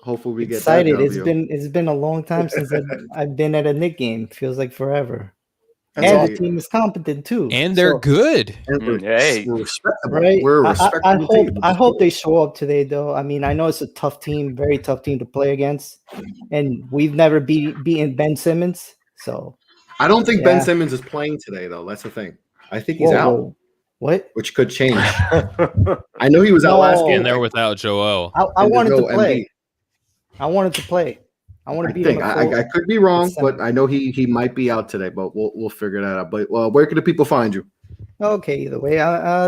Hopefully we get excited. That It's been a long time since I've been at a Knicks game. Feels like forever. That's and all. the team is competent too. And they're good. Hey, we're respectable. Right? We're a respectable team. I hope they show up today, though. I mean, I know it's a tough team, very tough team to play against, and we've never beaten Ben Simmons. So I don't think Ben Simmons is playing today, though. That's the thing. I think he's out. Whoa. What? Which could change. I know he was out last game. And they're without Joel. I wanted to play. I wanted to play. I want to be. I could be wrong, but I know he might be out today. But we'll figure that out. But where can the people find you? Okay, either way,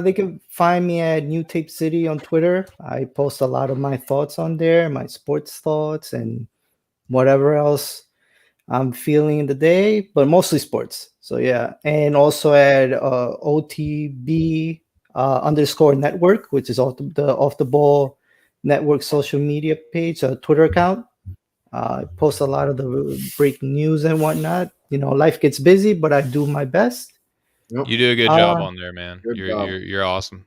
they can find me at New Tape City on Twitter. I post a lot of my thoughts on there, my sports thoughts, and whatever else I'm feeling in the day, but mostly sports. So yeah, and also at OTB _ network, which is off the ball network social media page, Twitter account. I post a lot of the breaking news and whatnot. Life gets busy, but I do my best. Yep. You do a good job on there, man. You're awesome.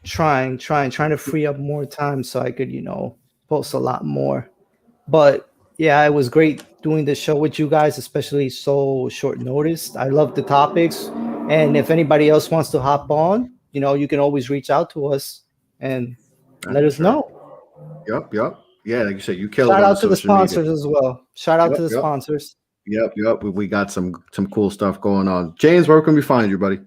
Trying to free up more time so I could, post a lot more. But yeah, it was great doing the show with you guys, especially so short notice. I love the topics. And if anybody else wants to hop on, you can always reach out to us and let us know. Yep. Yeah, like you said, you killed it. Shout out to the sponsors as well. Shout out to the sponsors. Yep. We got some cool stuff going on. James, where can we find you, buddy?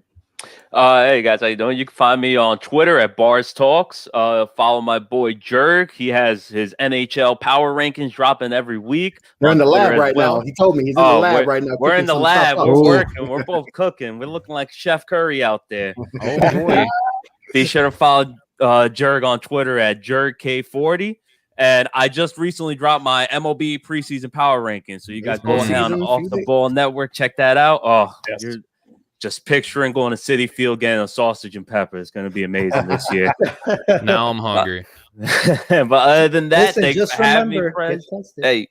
Hey guys, how you doing? You can find me on Twitter at Bars Talks. Follow my boy Jerg. He has his NHL power rankings dropping every week. We're in the lab right now. He told me he's in the lab right now. We're in the lab. We're working. We're both cooking. We're looking like Chef Curry out there. Oh boy! Be sure to follow Jerg on Twitter at JergK40. And I just recently dropped my MLB preseason power ranking. So you guys go down Off the Ball Network, check that out. Oh, you're just picturing going to Citi Field getting a sausage and pepper. It's going to be amazing this year. Now I'm hungry. But other than that, thanks for having me, friends. Hey.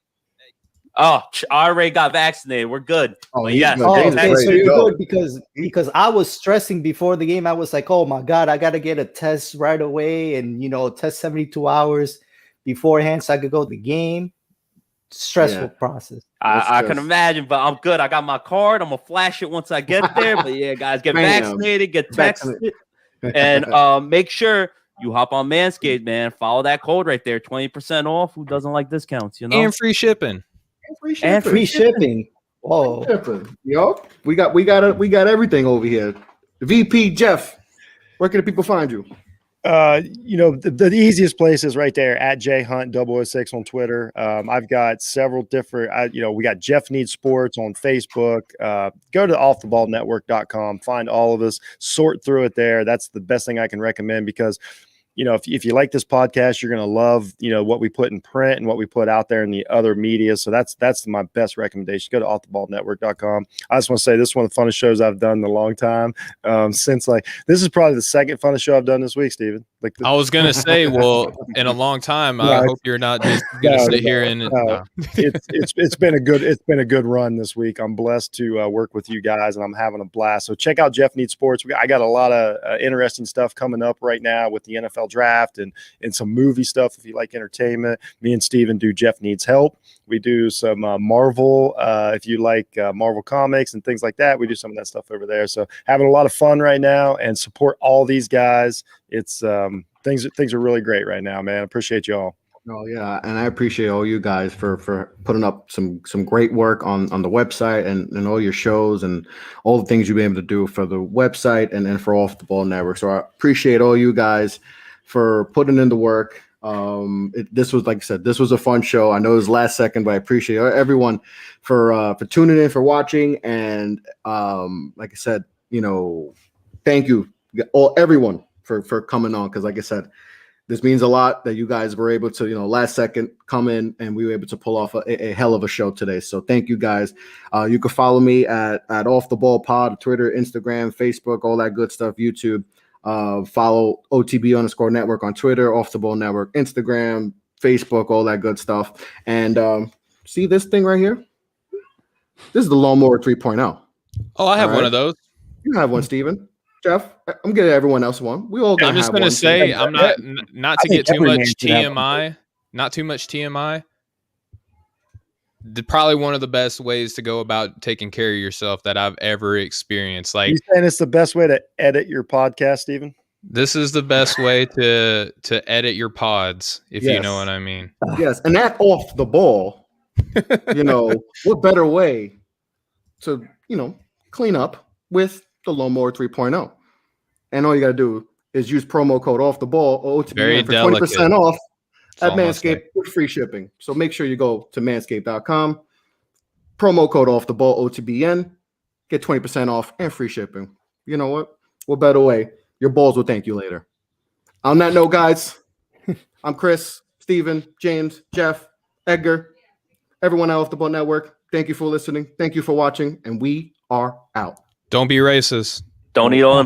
Oh, I already got vaccinated. We're good. Oh, yes. Okay, so you're good because I was stressing before the game. I was like, oh my God, I got to get a test right away and, test 72 hours beforehand so I could go to the game. Stressful process. I can imagine, but I'm good. I got my card. I'm gonna flash it once I get there. But yeah, guys, get vaccinated, get texted, and make sure you hop on Manscaped, man. Follow that code right there, 20% off. Who doesn't like discounts? And free shipping. And free shipping. Whoa. Yup. We got everything over here. VP Jeff, where can the people find you? The easiest place is right there at jhunt006 on Twitter. I've got several different, we got Jeff Needs Sports on Facebook. Go to offtheballnetwork.com, find all of us, sort through it there. That's the best thing I can recommend because, if you like this podcast, you're going to love, what we put in print and what we put out there in the other media. So that's my best recommendation. Go to offtheballnetwork.com. I just want to say this is one of the funnest shows I've done in a long time. Since this is probably the second funnest show I've done this week, Steven. I was going to say, well, in a long time, I hope you're not just going to sit here and it's been a good run this week. I'm blessed to work with you guys and I'm having a blast. So check out Jeff Needs Sports. I got a lot of interesting stuff coming up right now with the NFL draft and some movie stuff. If you like entertainment, me and Steven do Jeff Needs Help. We do some Marvel. If you like Marvel comics and things like that, we do some of that stuff over there. So having a lot of fun right now and support all these guys. It's things are really great right now, man. I appreciate you all. Oh yeah, and I appreciate all you guys for putting up some great work on the website and all your shows and all the things you've been able to do for the website and for Off the Ball Network. So I appreciate all you guys for putting in the work. This was, like I said, this was a fun show. I know it was last second, but I appreciate everyone for tuning in, for watching, and like I said, thank you everyone for coming on, because like I said, this means a lot that you guys were able to, last second come in and we were able to pull off a hell of a show today. So thank you guys. You can follow me at Off the Ball Pod, Twitter, Instagram, Facebook, all that good stuff, YouTube. Follow OTB _network on Twitter, Off the Ball Network, Instagram, Facebook, all that good stuff. And see this thing right here? This is the Lawnmower 3.0. Oh, I have one of those. You have one, Steven. Jeff, I'm getting everyone else one. We all. I'm just going to say, I'm not to get too much TMI. Not too much TMI. Probably one of the best ways to go about taking care of yourself that I've ever experienced. Like, you saying it's the best way to edit your podcast, Steven? This is the best way to edit your pods, if you know what I mean. Yes, and that off the ball. What better way to clean up with the Lawnmower 3.0? And all you got to do is use promo code Off the Ball or OTBN for 20% off at Manscaped with free shipping. So make sure you go to manscaped.com, promo code Off the Ball OTBN, get 20% off and free shipping. You know what better way? Your balls will thank you later. On that note, guys, I'm Chris, Steven, James, Jeff, Edgar, everyone at Off the Ball Network. Thank you for listening. Thank you for watching, and we are out. Don't be racist. Don't eat all them